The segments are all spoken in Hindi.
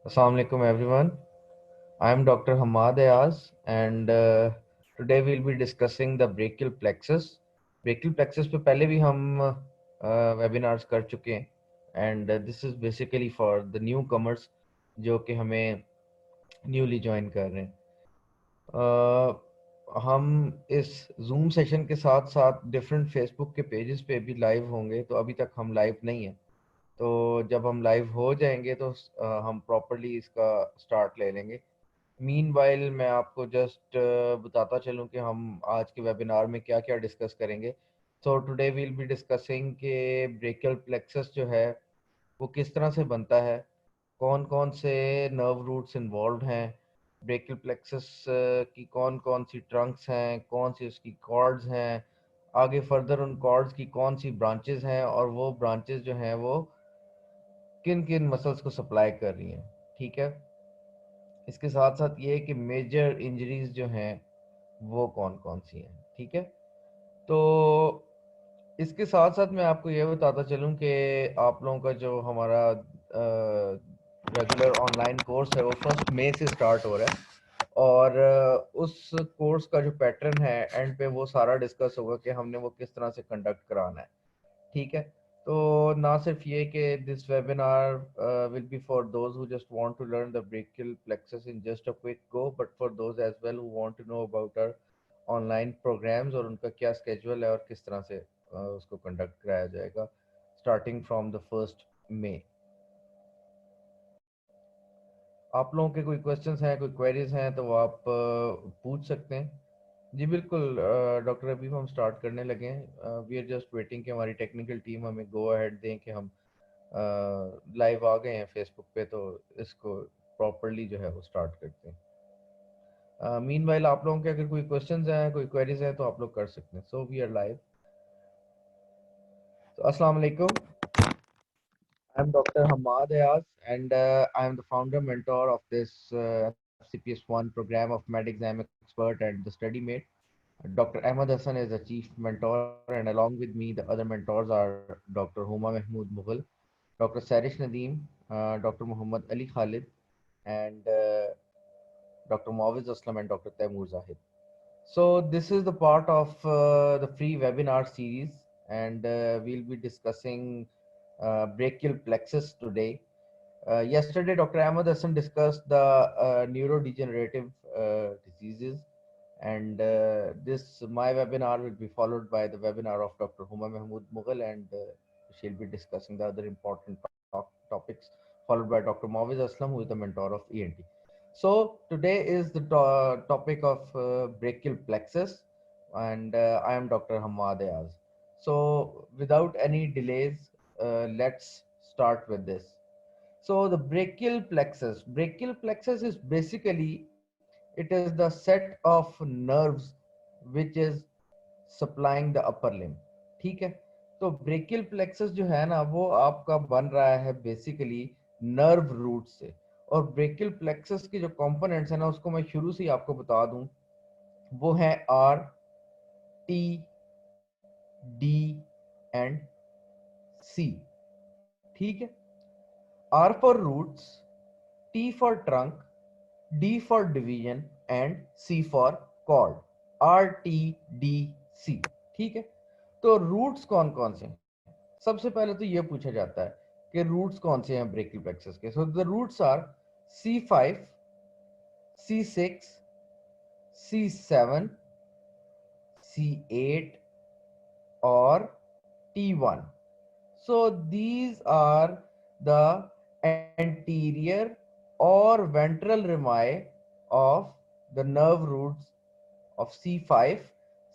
Assalamu alaikum everyone. I am Dr. Hamad Ayaz and today we'll be discussing the brachial plexus. Brachial plexus पे पहले भी हम webinars कर चुके हैं and this is basically for the newcomers जो कि हमें newly join कर रहे हैं. हम इस Zoom सेशन के साथ साथ डिफरेंट फेसबुक के पेजेस पे भी लाइव होंगे, तो अभी तक हम लाइव नहीं है. तो जब हम लाइव हो जाएंगे तो हम प्रॉपरली इसका स्टार्ट ले लेंगे. मीनवाइल मैं आपको जस्ट बताता चलूं कि हम आज के वेबिनार में क्या क्या डिस्कस करेंगे. So today we'll be discussing कि ब्रेकियल प्लेक्सस जो है वो किस तरह से बनता है, कौन कौन से नर्व रूट्स इन्वॉल्व हैं, ब्रेकियल प्लेक्सस की कौन कौन सी ट्रंक्स हैं, कौन सी उसकी कॉर्ड्स हैं, आगे फर्दर उन कॉर्ड्स की कौन सी ब्रांचेस हैं और वो ब्रांचेस जो हैं वो किन किन मसल्स को सप्लाई कर रही हैं. ठीक है. इसके साथ साथ ये कि मेजर इंजरीज जो हैं वो कौन कौन सी हैं. ठीक है. तो इसके साथ साथ मैं आपको ये बताता चलूं कि आप लोगों का जो हमारा रेगुलर ऑनलाइन कोर्स है वो 1 मई से स्टार्ट हो रहा है और उस कोर्स का जो पैटर्न है एंड पे वो सारा डिस्कस होगा कि हमने वो किस तरह से कंडक्ट कराना है. ठीक है. तो ना सिर्फ ये कि this webinar will be for those who just want to learn the brachial plexus in just a quick go, but for those as well who want to know about our online programs और उनका क्या स्केड्यूल है और किस तरह से उसको कंडक्ट कराया जाएगा स्टार्टिंग फ्रॉम द 1 मई. आप लोगों के कोई क्वेश्चंस हैं, कोई क्वेरीज हैं तो वो आप पूछ सकते हैं. जी बिल्कुल डॉक्टर. अभी हम स्टार्ट करने लगे हैं. वी आर जस्ट वेटिंग कि हमारी टेक्निकल टीम हमें गो अहेड दें कि हम लाइव आ गए हैं फेसबुक पे, तो इसको प्रॉपरली जो है वो स्टार्ट करते हैं. मीनवाइल आप लोगों के अगर कोई क्वेश्चंस हैं, कोई क्वेरीज हैं तो आप लोग कर सकते हैं. So we are live. तो अस्सलाम वालेकुम. I am doctor Hammad Ayaz and I am the founder mentor of this FCPS1 program of Med Exam Expert and the Study Mate. Dr. Ahmed Hassan is the chief mentor, and along with me, the other mentors are Dr. Huma Mahmood Mughal, Dr. Sarish Nadeem, Dr. Muhammad Ali Khalid, and Dr. Muawiz Aslam, and Dr. Taimur Zahid. So this is the part of the free webinar series, and we'll be discussing brachial plexus today. Yesterday, Dr. Ahmed Hassan discussed the neurodegenerative diseases, and this my webinar will be followed by the webinar of Dr. Huma Mahmood Mughal, and she'll be discussing the other important topics, followed by Dr. Mawiz Aslam, who is the mentor of ENT. So today is the topic of brachial plexus, and I am Dr. Hamad Ayaz. So without any delays, let's start with this. So the brachial plexus is basically, it is the set of nerves which is supplying the upper limb. ठीक है. तो ब्रेकियल प्लेक्सस जो है ना वो आपका बन रहा है बेसिकली नर्व रूट से. और ब्रेकियल प्लेक्सस के जो कंपोनेंट्स है ना उसको मैं शुरू से ही आपको बता दूं. वो है R, T, D and C. ठीक है. R for roots, T for trunk, D for division and C for cord. R T D C. ठीक है. तो रूट्स कौन कौन से हैं? सबसे पहले तो ये पूछा जाता है कि रूट्स कौन से हैं ब्रेकियल प्लेक्सस के. So the roots are C5, C6, C7, C8 or T1. So these are the anterior or ventral rami of the nerve roots of C5,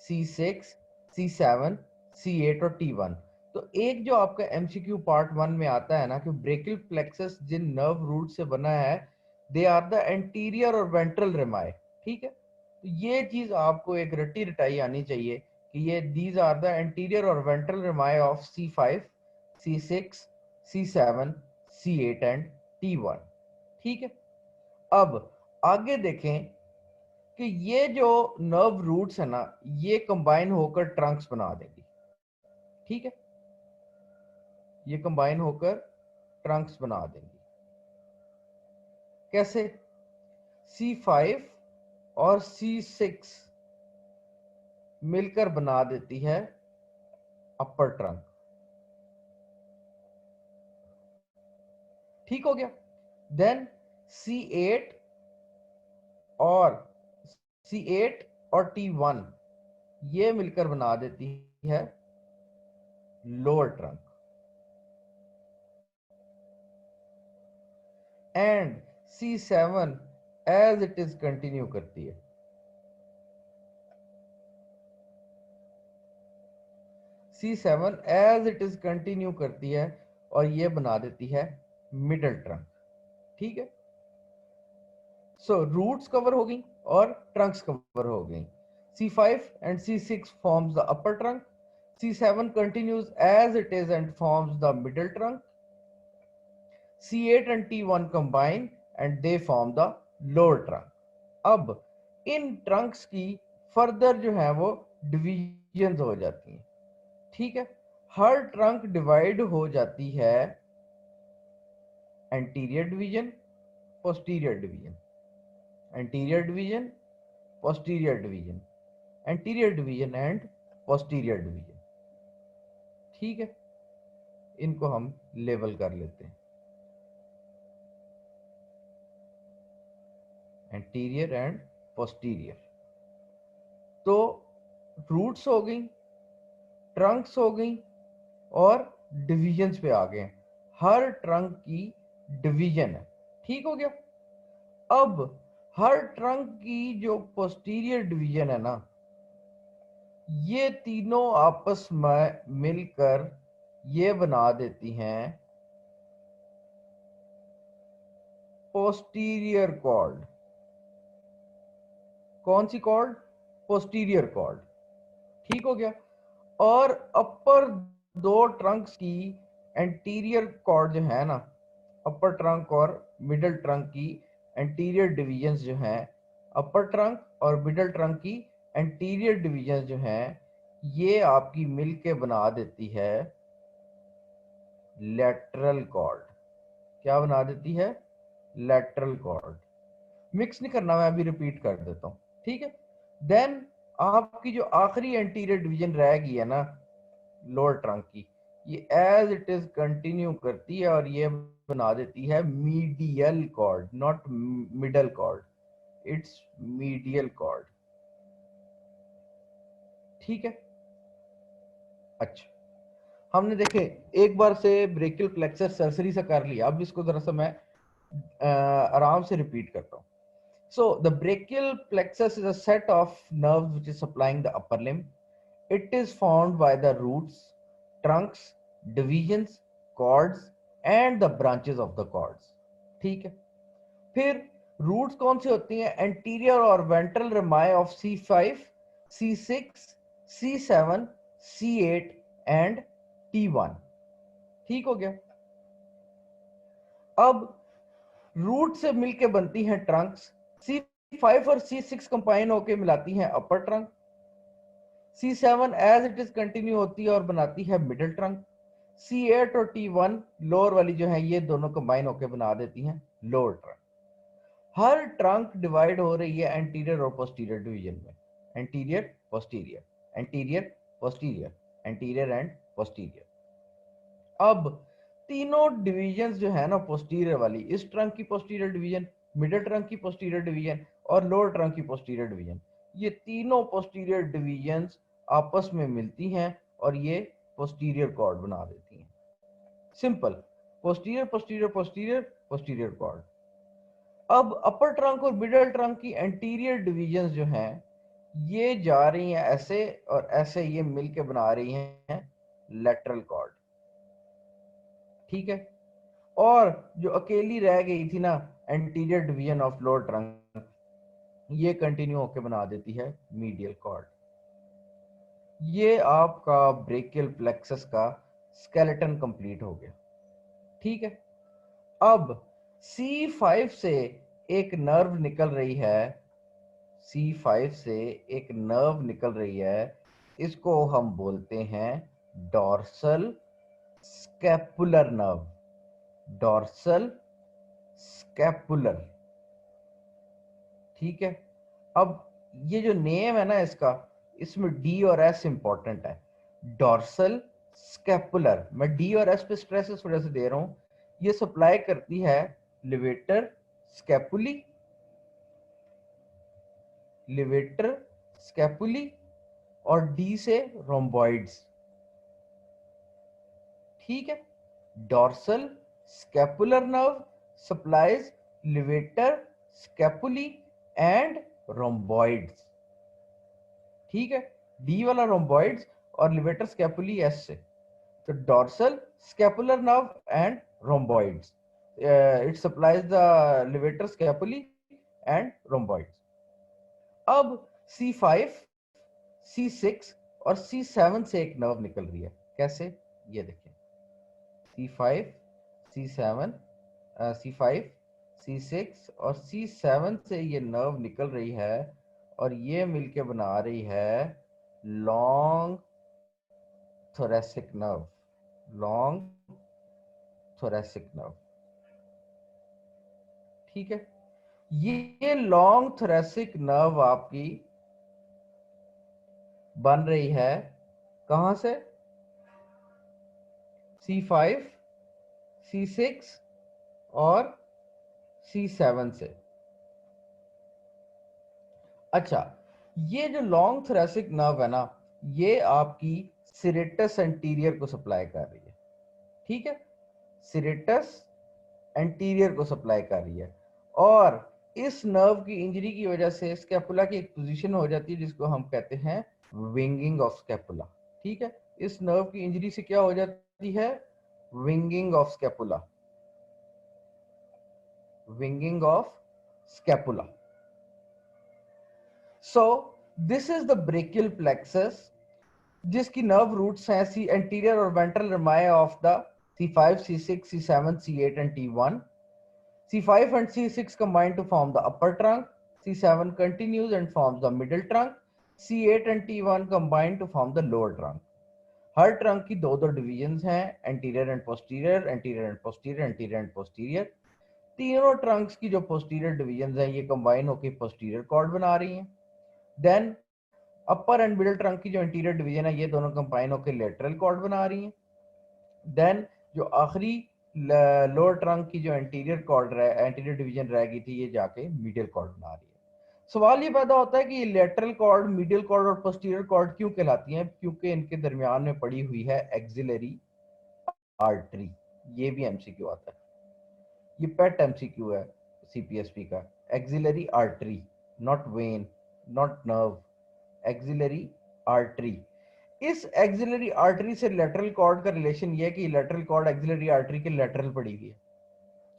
C6, C7, C8 और T1. तो एक जो आपका MCQ पार्ट 1 में आता है ना कि ब्रेकियल प्लेक्सस जिन नर्व रूट से बना है, दे आर द एंटीरियर और वेंट्रल रेमाई. ठीक है. तो ये चीज आपको एक रट्टी रटाई आनी चाहिए कि ये दीज आर द एंटीरियर और ventral रेमाई of C5, C6, C7, C8 and T1. ठीक है. अब आगे देखें कि ये जो नर्व रूट्स है ना ये कंबाइन होकर ट्रंक्स बना देंगी. ठीक है. ये कंबाइन होकर ट्रंक्स बना देंगी. कैसे? C5 और C6 मिलकर बना देती है अपर ट्रंक। ठीक हो गया। देन C8 और C8 और T1 ये मिलकर बना देती है lower trunk. And C7 as it is continue करती है। C7 as it is continue करती है और ये बना देती है मिडल ट्रंक। ठीक है। सो रूट्स कवर हो गई और ट्रंक्स कवर हो गई। C5 and C6 forms the upper trunk. C7 continues as it is and forms the middle trunk. C8 and T1 combine and they form the lower trunk. अब इन ट्रंक्स की फर्दर जो है वो डिविजन हो जाती हैं। ठीक है। हर ट्रंक डिवाइड हो जाती है anterior division, posterior division, anterior division, posterior division, anterior division and posterior division. ठीक है। इनको हम लेबल कर लेते हैं, एंटीरियर एंड पोस्टीरियर। तो रूट्स हो गई, ट्रंक्स हो गई और डिविजन्स पे आ गए। हर ट्रंक की डिवीजन है। ठीक हो गया। अब हर ट्रंक की जो पोस्टीरियर डिवीजन है ना, ये तीनों आपस में मिलकर ये बना देती हैं पोस्टीरियर कॉर्ड। कौन सी कॉर्ड? Posterior cord. ठीक हो गया। और अपर दो ट्रंक्स की एंटीरियर कॉर्ड जो है ना, अपर ट्रंक और मिडल ट्रंक की एंटीरियर डिवीजन्स जो हैं, अपर ट्रंक और मिडल ट्रंक की एंटीरियर डिवीजन्स जो हैं, ये आपकी मिलके बना देती है लैटरल कॉर्ड। क्या बना देती है? Lateral cord. मिक्स नहीं करना, मैं अभी रिपीट कर देता हूं। ठीक है। देन आपकी जो आखिरी एंटीरियर डिवीजन रह गई है ना लोअर ट्रंक की, ये एज इट इज कंटिन्यू करती है और ये बना देती है medial cord, not middle cord, it's medial cord. ठीक है। अच्छा, हमने देखे एक बार से ब्रेकियल प्लेक्सस सरसरी से कर लिया, अब इसको जरा सा मैं आराम से रिपीट करता हूँ। So the brachial plexus is a set of nerves which is supplying the upper limb. It is formed by the roots, trunks, divisions, cords and the branches of the cords. ठीक है। फिर रूट्स कौन सी होती हैं? एंटीरियर और ventral Ramai of C5, C6, C7, C8 and T1। ठीक हो गया। अब रूट से मिलके बनती हैं ट्रंक्स। C5 और C6 कंबाइन होके मिलाती हैं upper trunk. C7 as it is continue होती है और बनाती है मिडिल ट्रंक। C8 और T1 लोअर वाली जो है, ये दोनों कंबाइन होके बना देती हैं लोअर ट्रंक। हर ट्रंक डिवाइड हो रही है एंटीरियर और पोस्टीरियर डिवीजन में। Anterior, posterior, anterior, posterior, anterior and posterior. अब तीनों डिवीजन जो है ना पोस्टीरियर वाली, इस ट्रंक की पोस्टीरियर डिवीजन, मिडिल ट्रंक की पोस्टीरियर डिवीजन और लोअर ट्रंक की पोस्टीरियर डिवीजन, ये तीनों पोस्टीरियर डिवीजन्स आपस में मिलती हैं और ये पोस्टीरियर कॉर्ड बना देती हैं। Simple, posterior posterior posterior posterior cord. अब अपर ट्रंक और मिडिल ट्रंक की एंटीरियर डिवीजन्स जो हैं, ये जा रही हैं ऐसे और ऐसे, ये मिलके बना रही हैं लेटरल कॉर्ड। ठीक है। और जो अकेली रह गई थी ना anterior division of lower trunk, ये कंटिन्यू होकर बना देती है मीडियल कॉर्ड। ये आपका ब्रेकियल प्लेक्सस का स्केलेटन कंप्लीट हो गया। ठीक है। अब C5 से एक नर्व निकल रही है, C5 से एक नर्व निकल रही है, इसको हम बोलते हैं dorsal scapular nerve. Dorsal scapular ठीक है। अब ये जो नेम है ना इसका, इसमें डी और एस इंपॉर्टेंट है। डॉर्सल स्कैपुलर, मैं डी और एस पे स्ट्रेस इस वजह से दे रहा हूं, ये सप्लाई करती है लिवेटर स्कैपुली, लिवेटर स्कैपुली, और डी से रोम्बॉइड्स। ठीक है। Dorsal scapular nerve supplies levator scapulae and rhomboids. ठीक है। डी वाला रोम्बॉइड्स और लिवेटर स्कैपुली एस से, तो dorsal scapular nerve and rhomboids, it supplies the levator scapulae and rhomboids. अब C5, C6 और C7 से एक नर्व निकल रही है। कैसे, ये देखें। C5, C7, C5, C6 और C7 से ये नर्व निकल रही है और ये मिलके बना रही है long thoracic nerve, long thoracic nerve। ठीक है। ये लॉन्ग thoracic nerve आपकी बन रही है कहां से? C5, C6 और C7 से। अच्छा, ये जो लॉन्ग thoracic nerve है ना, ये आपकी सिरेटस एंटीरियर को सप्लाई कर रही है। ठीक है। सिरेटस एंटीरियर को सप्लाई कर रही है, और इस नर्व की इंजरी की वजह से स्कैपुला की एक पोजीशन हो जाती है जिसको हम कहते हैं विंगिंग ऑफ स्कैपुला। ठीक है। इस नर्व की इंजरी से क्या हो जाती है? Winging of scapula, winging of scapula. So this is the brachial plexus, जिसकी नर्व रूट्स हैं सी एंटीरियर और ventral rami of the C5, C6, C7, C8 and T1. C5 and C6 combine to form the upper trunk. C7 continues and forms the middle trunk. C8 and T1 combine to form the lower trunk. Her trunk की दो दो डिविजन्स हैं, anterior and posterior, anterior and posterior, anterior and posterior. तीनों ट्रंक्स की जो पोस्टीरियर डिविजन्स हैं ये कंबाइन होकर पोस्टीरियर कॉर्ड बना रही हैं। Then upper and middle trunk की जो इंटीरियर डिवीजन है ये दोनों कंबाइन होकर लेटरल कॉर्ड बना रही हैं। देन जो आखिरी लोअर ट्रंक की जो एंटीरियर डिवीजन रह गई थी, ये जाके मीडियल कॉर्ड बना रही है। सवाल ये पैदा होता है कि ये लेटरल कॉर्ड, मीडियल कॉर्ड और पोस्टीरियर कॉर्ड क्यों कहलाती हैं? क्योंकि इनके दरमियान में पड़ी हुई है एक्सिलरी आर्टरी। ये भी एमसीक्यू आता है, ये पेट एमसीक्यू है सीपीएसपी का। Axillary artery, not when, not nerve, axillary artery. इस एक्सिलरी आर्टरी से लेटरल कॉर्ड का रिलेशन ये है कि लेटरल कॉर्ड एक्सिलरी आर्टरी के लेटरल पड़ी हुई है,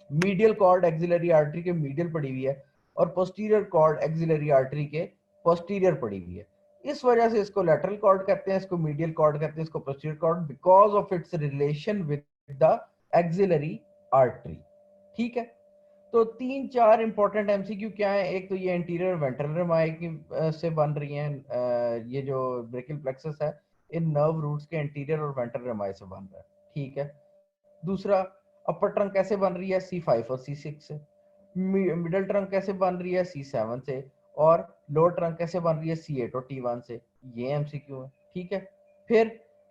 मीडियल कॉर्ड एक्सिलरी आर्टरी के मीडियल पड़ी हुई है, और पोस्टीरियर कॉर्ड एक्सिलरी आर्टरी के पोस्टीरियर पड़ी हुई है। इस वजह से इसको लेटरल कॉर्ड कहते हैं, इसको मीडियल कॉर्ड कहते हैं, इसको posterior cord, because of its relation with the axillary artery. ठीक है। तो 3-4 इंपॉर्टेंट एमसीक्यू क्या है? एक तो ये एंटीरियर वेंट्रल रमाई की से बन रही हैं, ये जो ब्रेकियल प्लेक्सस है इन नर्व रूट्स के एंटीरियर और वेंट्रल रमाई से बन रहा है। ठीक है। दूसरा, अपर ट्रंक कैसे बन रही है? C5 और C6 से। मिडिल ट्रंक कैसे बन रही है? C7 से। और लोअर ट्रंक कैसे बन रही है? C8 और T1 से। ये एमसीक्यू है। ठीक है। फिर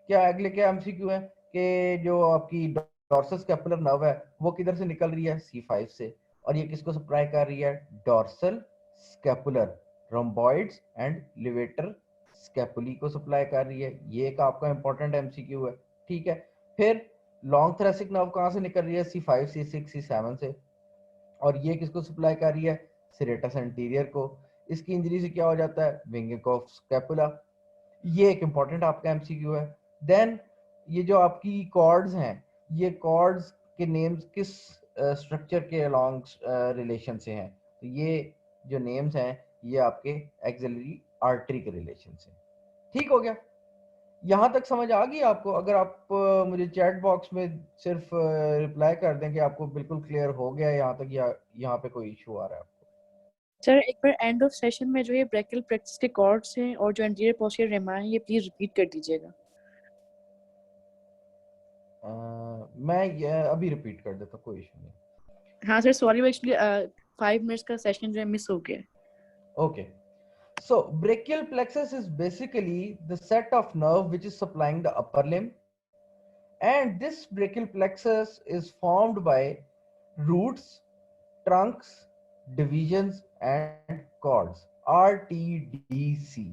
क्या अगले क्या एमसीक्यू है कि जो आपकी डॉर्सल स्कैपुलर नर्व है वो किधर से निकल रही है? C5 से। और ये किसको सप्लाई कर रही है? Dorsal scapular rhomboids and levator scapulae को सप्लाई कर रही है। ये एक आपका इंपॉर्टेंट एमसीक्यू है। ठीक है। फिर लॉन्ग थ्रेसिक नर्व कहां से निकल रही है? C5, C6, C7 से। और ये किसको सप्लाई कर रही है? सिरेटस एंटीरियर को। इसकी इंजरी से क्या हो जाता है? Winging of scapula. ये एक इंपॉर्टेंट आपका एमसीक्यू है। देन ये जो आपकी कॉर्ड्स हैं, ये कॉर्ड्स के नेम्स किस स्ट्रक्चर के अलोंग रिलेशन से हैं? तो ये जो नेम्स हैं ये आपके एक्सिलरी आर्टरी के रिलेशन से। ठीक हो गया? यहाँ तक समझ आ गई आपको? अगर आप मुझे चैट बॉक्स में सिर्फ रिप्लाई कर दें कि आपको बिल्कुल क्लियर हो गया यहाँ तक, या यहाँ पे कोई इशू आ रहा है आपको? सर एक बार एंड ऑफ सेशन में जो ये ब्रेकियल प्लेक्सस के कॉर्ड्स हैं और जो एंटीरियर पोस्टीरियर रेमा है ये प्लीज रिपीट कर दीजिएगा। मैं ये अभी रिपीट कर देता, कोई इशू नहीं। हाँ सर, सॉरी वो एक्चुअली 5 मिनट्स का सेशन जो है मिस हो गया। Okay. So brachial plexus is basically the set of nerve which is supplying the upper limb, and this brachial plexus is formed by roots, trunks, divisions and chords, RTDC.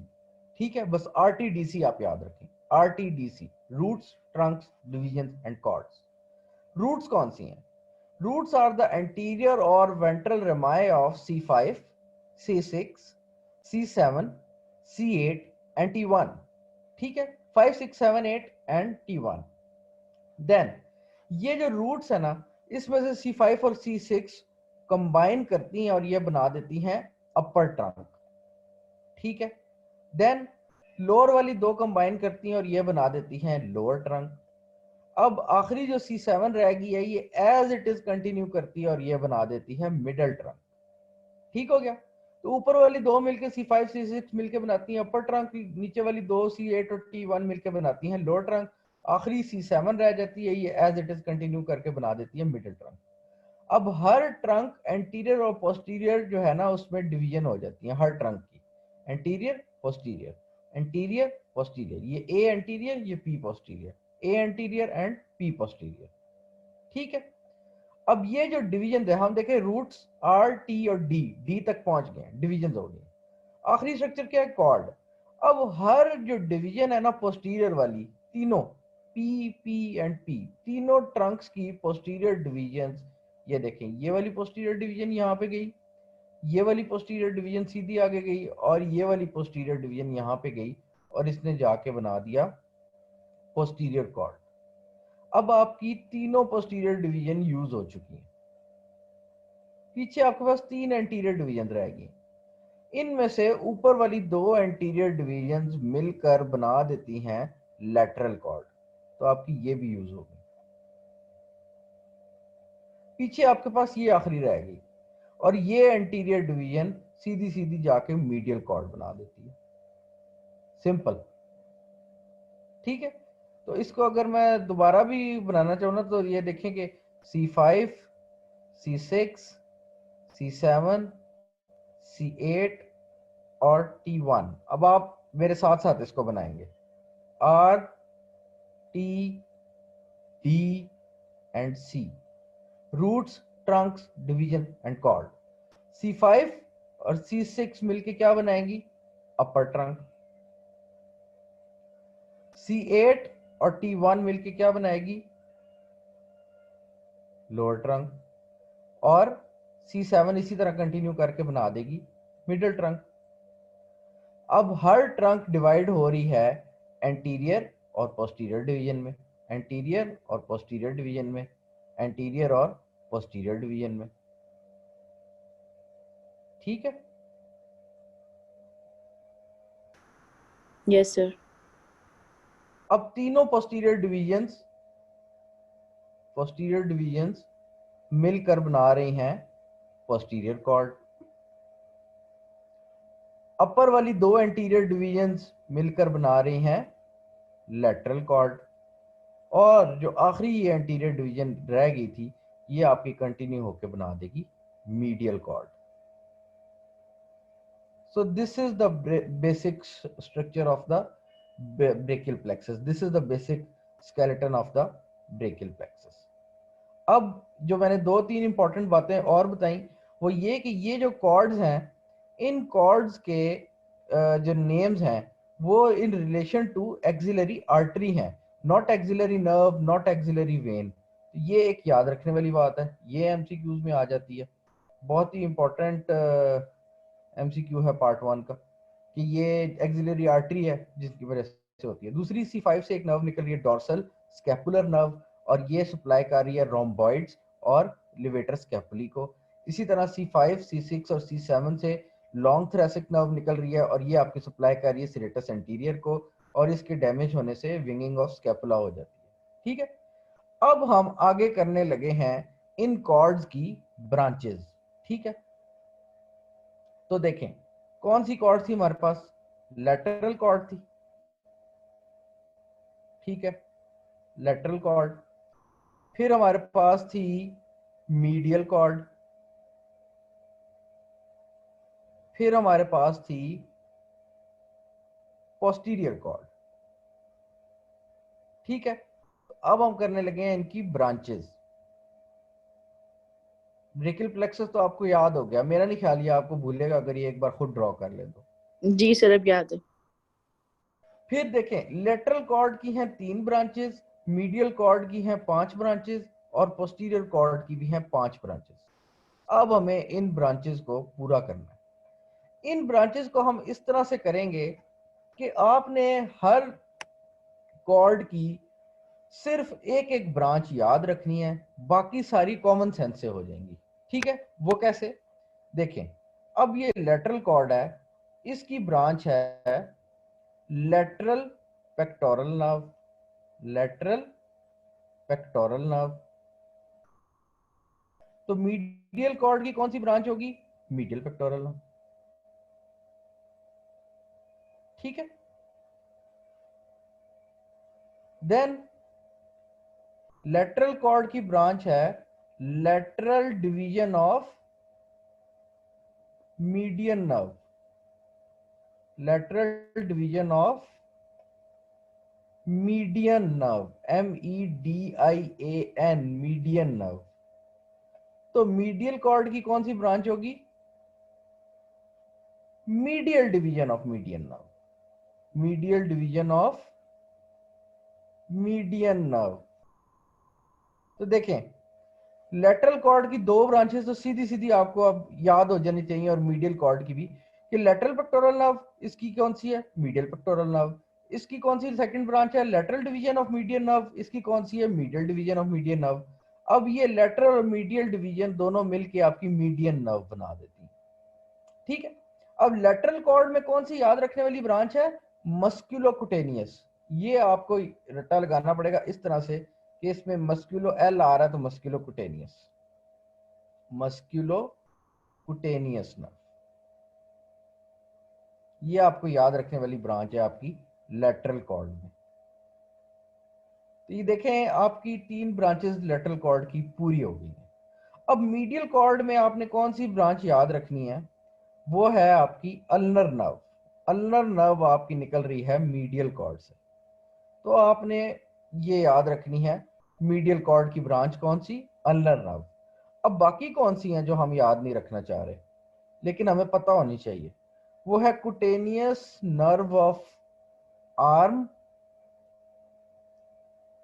ठीक है, बस RTDC आप याद रखें, RTDC, roots, trunks, divisions and chords. Roots कौन सी हैं? Roots are the anterior or ventral rami of C5, C6, C7, C8 and T1. ठीक है, 5, 6, 7, 8 and T1. Then ये जो roots है ना, इसमें से C5 और C6 कंबाइन करती हैं और ये बना देती हैं अपर ट्रंक. ठीक है, देन लोअर वाली दो कंबाइन करती हैं और ये बना देती हैं लोअर ट्रंक. अब आखिरी जो C7 रहेगी है, ये एज इट इज कंटिन्यू करती है और ये बना देती है मिडल ट्रंक. ठीक हो गया. तो ऊपर वाली दो मिलके C5 C6 मिलके बनाती हैं अपर ट्रंक, नीचे वाली दो C8 और T1 मिलके बनाती हैं लोअर ट्रंक, आखिरी C7 रह जाती है, ये एज इट इज कंटिन्यू करके बना देती है मिडल ट्रंक. अब हर ट्रंक एंटीरियर और पोस्टीरियर जो है ना, उसमें डिवीजन हो जाती है हर ट्रंक की, एंटीरियर पोस्टीरियर, एंटीरियर पोस्टीरियर, ये ए एंटीरियर ये P posterior, A anterior and P posterior. ठीक है. अब ये जो डिवीजन है, हम देखें रूट्स आर टी और डी, डी तक पहुंच गए, डिवीजन हो गए. आखिरी स्ट्रक्चर क्या है? कॉर्ड. अब हर जो डिवीजन है ना पोस्टीरियर वाली, तीनों पी पी एंड पी, तीनों ट्रंक्स की पोस्टीरियर डिवीजन, ये देखें, ये वाली पोस्टीरियर डिवीजन यहाँ पे गई, ये वाली पोस्टीरियर डिवीजन सीधी आगे गई और ये वाली पोस्टीरियर डिवीजन यहाँ पे गई और इसने जाके बना दिया पोस्टीरियर कॉर्ड. अब आपकी तीनों पोस्टीरियर डिवीजन यूज हो चुकी हैं. पीछे आपके पास तीन एंटीरियर डिवीजन रहेगी. इनमें से ऊपर वाली दो एंटीरियर डिवीजन मिलकर बना देती हैं लैटरल कॉर्ड, तो आपकी ये भी यूज होगी. पीछे आपके पास ये आखिरी रहेगी और ये एंटीरियर डिवीजन सीधी सीधी जाके मीडियल कॉर्ड बना देती है. सिंपल. ठीक है. तो इसको अगर मैं दोबारा भी बनाना चाहूँ ना, तो ये देखें कि C5, C6, C7, C8 और T1. अब आप मेरे साथ साथ इसको बनाएंगे, R, T, D and C, roots, trunks, division and cord. C5 और C6 मिलके क्या बनाएंगी? अपर ट्रंक. C8 और T1 मिलके क्या बनाएगी? Lower trunk. और C7 इसी तरह कंटिन्यू करके बना देगी मिडिल ट्रंक. अब हर ट्रंक डिवाइड हो रही है एंटीरियर और पोस्टीरियर डिवीजन में, एंटीरियर और पोस्टीरियर डिवीजन में, एंटीरियर और पोस्टीरियर डिवीजन में. ठीक है. Yes sir. अब तीनों पोस्टीरियर डिवीजन्स मिलकर बना रही हैं पोस्टीरियर कॉर्ड. अपर वाली दो एंटीरियर डिवीजन्स मिलकर बना रही हैं लैटरल कॉर्ड. और जो आखिरी ये एंटीरियर डिवीजन रह गई थी, ये आपकी कंटिन्यू होकर बना देगी medial cord. So this is the basic structure of the brachial plexus. This is the basic skeleton of the brachial plexus. अब जो मैंने दो तीन इंपॉर्टेंट बातें और बताई, वो ये कि ये जो कॉर्ड्स हैं, इन कॉर्ड्स के जो नेम्स हैं वो in relation to axillary artery हैं, not axillary nerve, not axillary vein. ये एक याद रखने वाली बात है, ये एमसीक्यूज में आ जाती है. बहुत ही इंपॉर्टेंट एमसीक्यू है पार्ट 1 का, कि ये एक्सिलरी आर्टरी है जिसकी वजह से होती है. दूसरी C5 से एक नर्व निकल रही है, डॉर्सल स्कैपुलर नर्व, और ये सप्लाई कर रही है रोम्बॉइड्स और लिवेटर स्कैपुली को. इसी तरह C5, C6 और C7 से लॉन्ग थ्रेसिक नर्व निकल रही है और ये आपकी सप्लाई कर रही है सिरेटस एंटीरियर को, और इसके डैमेज होने से विंगिंग ऑफ स्कैपुला हो जाती है. ठीक है. अब हम आगे करने लगे हैं इन कॉर्ड्स की ब्रांचेस. ठीक है. तो देखें कौन सी कॉर्ड थी हमारे पास? लैटरल कॉर्ड थी. ठीक है, लैटरल कॉर्ड. फिर हमारे पास थी मीडियल कॉर्ड. फिर हमारे पास थी पोस्टीरियर कॉर्ड। ठीक है, तो अब हम करने लगे हैं इनकी ब्रांचेस। ब्रेकियल प्लेक्सस तो आपको याद हो गया, मेरा नहीं ख्याल ये आपको भूलेगा अगर ये एक बार खुद ड्रॉ कर ले तो। जी सर, अब याद है। फिर देखें, लेटरल कॉर्ड की हैं 3 ब्रांचेस, मीडियल कॉर्ड की हैं 5 ब्रांचेस और पोस्टीरियर कॉर्ड की भी हैं 5 ब्रांचेस। अब हमें इन ब्रांचेस को पूरा करना है। इन ब्रांचेस को हम इस तरह से करेंगे कि आपने हर कॉर्ड की सिर्फ एक एक ब्रांच याद रखनी है, बाकी सारी कॉमन सेंस से हो जाएंगी। ठीक है, वो कैसे? देखें, अब ये लेटरल कॉर्ड है, इसकी ब्रांच है lateral pectoral nerve, lateral pectoral nerve. तो मीडियल कॉर्ड की कौन सी ब्रांच होगी? Medial pectoral nerve. ठीक है, देन लेटरल कॉर्ड की ब्रांच है lateral division of median nerve, lateral division of median nerve, MEDIAN, median nerve. तो मीडियल कॉर्ड की कौन सी ब्रांच होगी? Medial division of median nerve, medial division of median nerve. तो देखें, लेटरल कॉर्ड की 2 ब्रांचेस तो सीधी सीधी आपको अब याद हो जानी चाहिए, और मीडियल कॉर्ड की भी, कि लेटरल पेक्टोरल नर्व इसकी कौन सी है? Medial pectoral nerve. इसकी कौन सी सेकंड ब्रांच है? Lateral division of median nerve. इसकी कौन सी है? Medial division of median nerve. अब ये लेटरल और मीडियल डिवीजन दोनों मिलके आपकी मीडियन नर्व बना देती है। ठीक है, अब लेटरल कॉर्ड में कौन सी याद रखने वाली ब्रांच है? मस्कुलोकुटेनियस। ये आपको रट्टा लगाना पड़ेगा इस तरह से कि इसमें मस्कुलो एल आ रहा है तो मस्कुलोकुटेनियस, मस्कुलोकुटेनियस नर्व। ये आपको याद रखने वाली ब्रांच है आपकी लेटरल कॉर्ड में। तो ये देखें, आपकी 3 ब्रांचेस लेटरल कॉर्ड की पूरी हो गई हैं। अब मीडियल कॉर्ड में आपने कौन सी ब्रांच याद रखनी है? वो है आपकी अल्नर नर्व। अल्नर नर्व आपकी निकल रही है मीडियल कॉर्ड से, तो आपने ये याद रखनी है मीडियल कॉर्ड की ब्रांच कौन सी? Ulnar nerve. अब बाकी कौन सी हैं जो हम याद नहीं रखना चाह रहे लेकिन हमें पता होनी चाहिए? वो है cutaneous nerve of arm,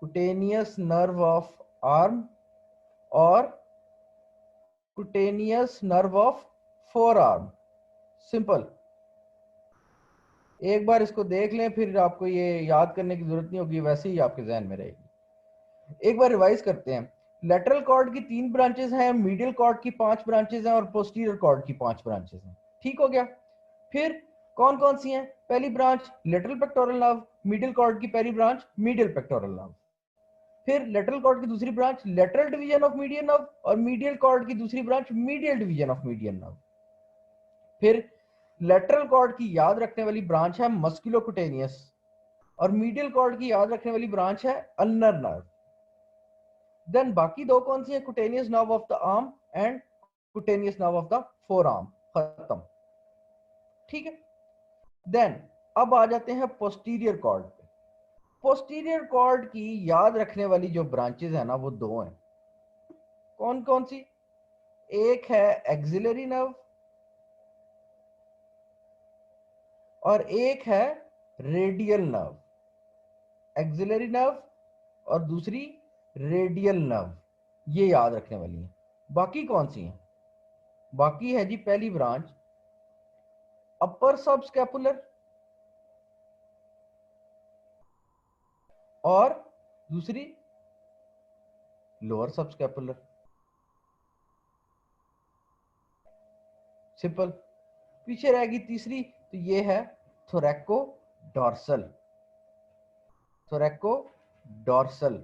cutaneous nerve of arm और cutaneous nerve of forearm. Simple, एक बार इसको देख लें, फिर आपको ये याद करने की जरूरत नहीं होगी, वैसे ही आपके जहन में रहेगी। एक बार रिवाइज करते हैं। लेटरल कॉर्ड की 3 ब्रांचेस हैं, मीडियल कॉर्ड की 5 ब्रांचेस हैं और पोस्टीरियर कॉर्ड की 5 ब्रांचेस हैं। ठीक हो गया। फिर कौन कौन सी हैं? पहली branch lateral pectoral nerve, medial cord की पहली ब्रांच मीडियल पेक्टोरल नर्व। फिर लेटरल कॉर्ड की दूसरी branch lateral division of median nerve और मीडियल कॉर्ड की दूसरी branch medial division of median nerve. फिर लेटरल कॉर्ड की याद रखने वाली ब्रांच है मस्कुलोकुटेनियस और मीडियल कॉर्ड की याद रखने वाली ब्रांच है अल्नर नर्व। देन बाकी 2 कौन सी है? Cutaneous nerve of the arm and cutaneous nerve of the four arm. खत्म। ठीक है, देन अब आ जाते हैं पोस्टीरियर कॉर्ड पे। पोस्टीरियर कॉर्ड की याद रखने वाली जो ब्रांचेस है ना, वो 2 हैं। कौन कौन सी? एक है एक्सिलरी नर्व और एक है रेडियल नर्व। एक्सिलरी नर्व और दूसरी रेडियल नर्व, ये याद रखने वाली है। बाकी कौन सी हैं? बाकी है जी, पहली ब्रांच अपर सबस्कैपुलर और दूसरी लोअर सबस्कैपुलर। सिंपल। पीछे रहेगी तीसरी, तो ये है थोरैको डॉर्सल, थोरैको डॉर्सल।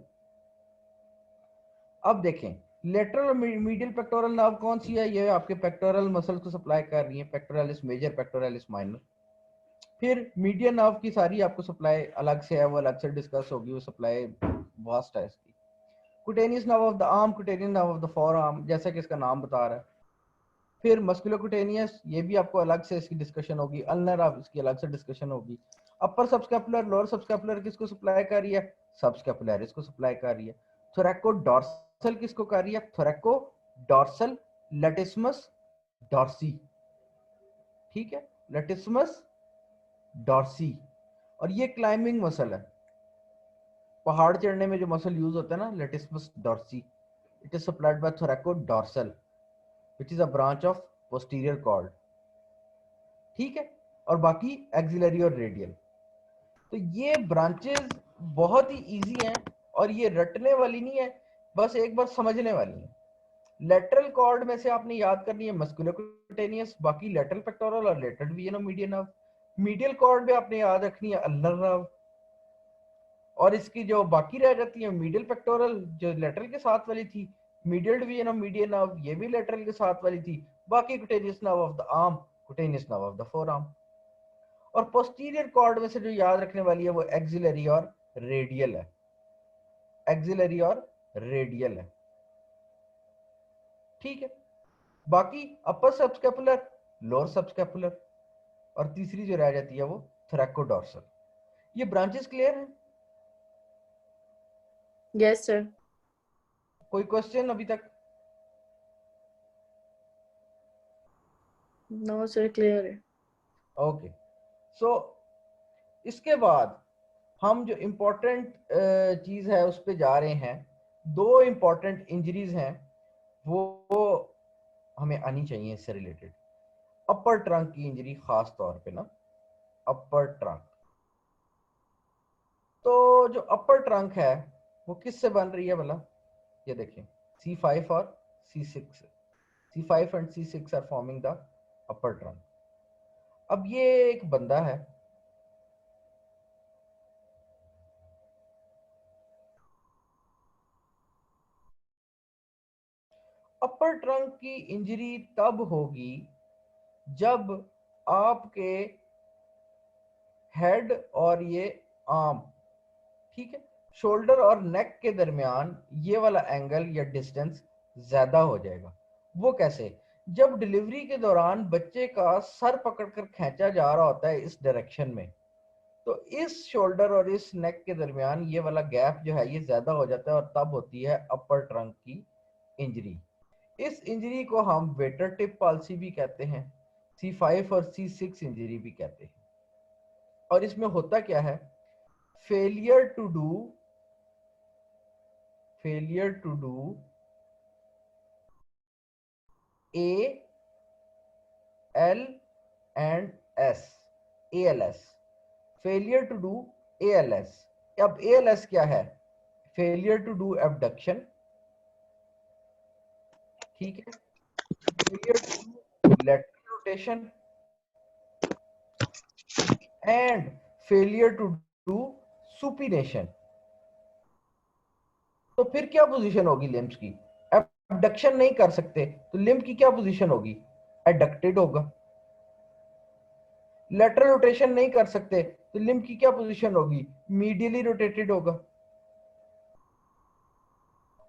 अब देखें, लेटरल और मीडियल पेक्टोरल नर्व कौन सी है? ये आपके पेक्टोरल मसल को सप्लाई कर रही है, पेक्टोरलिस मेजर, पेक्टोरलिस माइनर। फिर मीडियन नर्व की सारी आपको सप्लाई अलग से है, वो अलग से डिस्कस होगी, वो सप्लाई वास्ट है इसकी। Cutaneous nerve of the arm, cutaneous nerve of the four arm, जैसा कि इसका नाम बता रहा है। फिर मस्कुलोक्यूटेनियस, ये भी आपको अलग से इसकी डिस्कशन होगी। अल्नर आप इसकी अलग से डिस्कशन होगी। अपर सबस्कैपुलर, लोअर सबस्कैपुलर किसको सप्लाई कर रही है? सबस्कैपुलरिस को सप्लाई कर रही है। थोरैको डॉर्सल किसको कर रही है? थोरैको डॉर्सल लैटिस्मस डॉर्सी, ठीक है, लैटिस्मस डॉर्सी। और ये क्लाइंबिंग मसल है, पहाड़ चढ़ने में जो मसल यूज होता है ना, latissimus dorsi, it is supplied by thoraco dorsal which is a branch of posterior cord, ठीक है। और बाकी एक्सिलरी और रेडियल। तो ये ब्रांचेस बहुत ही इजी हैं और ये रटने वाली नहीं है, बस एक बार समझने वाली है। लेटरल कॉर्ड में से आपने याद करनी है मस्कुलोक्यूटेनियस, बाकी लेटरल पेक्टोरल और लेटरल विएनो मीडियन नर्व। मीडियल कॉर्ड में आपने याद रखनी है अल्नर नर्व, और इसकी जो बाकी रह जाती है मीडियल पेक्टोरल जो लेटरल के साथ वाली थी, मीडियल विएनो मीडियन नर्व ये भी लेटरल के साथ वाली थी। बाकी cutaneous nerve of the arm, cutaneous nerve of the four arm. और पोस्टीरियर कॉर्ड में से जो याद रखने वाली है वो एक्सिलरी और रेडियल है, एक्सिलरी और रेडियल है, ठीक है। बाकी अपर सबस्कैपुलर, लोअर सबस्कैपुलर, और तीसरी जो रह जाती है वो थोरैकोडोर्सल। ये ब्रांचेस क्लियर हैं? Yes sir. कोई क्वेश्चन अभी तक? नो सर, क्लियर है। ओके, सो इसके बाद हम जो इम्पोर्टेंट चीज है उस पर जा रहे हैं। दो इम्पोर्टेंट इंजरीज हैं वो हमें आनी चाहिए इससे रिलेटेड। अपर ट्रंक की इंजरी खास तौर पे ना, अपर ट्रंक। तो जो अपर ट्रंक है वो किससे बन रही है भला? ये देखिए, C5 और C6, C5 and C6 are forming the upper trunk. अब ये एक बंदा है, अपर ट्रंक की इंजरी तब होगी जब आपके हेड और ये आर्म, ठीक है, शोल्डर और नेक के दरमियान ये वाला एंगल या डिस्टेंस ज्यादा हो जाएगा। वो कैसे? जब डिलीवरी के दौरान बच्चे का सर पकड़कर खींचा जा रहा होता है इस डायरेक्शन में, तो इस शोल्डर और इस नेक के दरमियान ये वाला गैप जो है ये ज्यादा हो जाता है और तब होती है अपर ट्रंक की इंजरी। इस इंजरी को हम वेटर टिप पॉलिसी भी कहते हैं, C5 और C6 इंजरी भी कहते हैं। और इसमें होता क्या है? Failure to do, failure to do A L and S, ALS, failure to do ALS। अब ALS क्या है? फेलियर टू डू एबडक्शन, ठीक है, failure to do lateral rotation and failure to do supination. तो फिर क्या पोजीशन होगी लिम्स की? एबडक्शन नहीं कर सकते तो लिम्ब की क्या पोजीशन होगी? एडक्टेड होगा। लेटरल रोटेशन नहीं कर सकते तो लिम्ब की क्या पोजीशन होगी? मीडियली रोटेटेड होगा।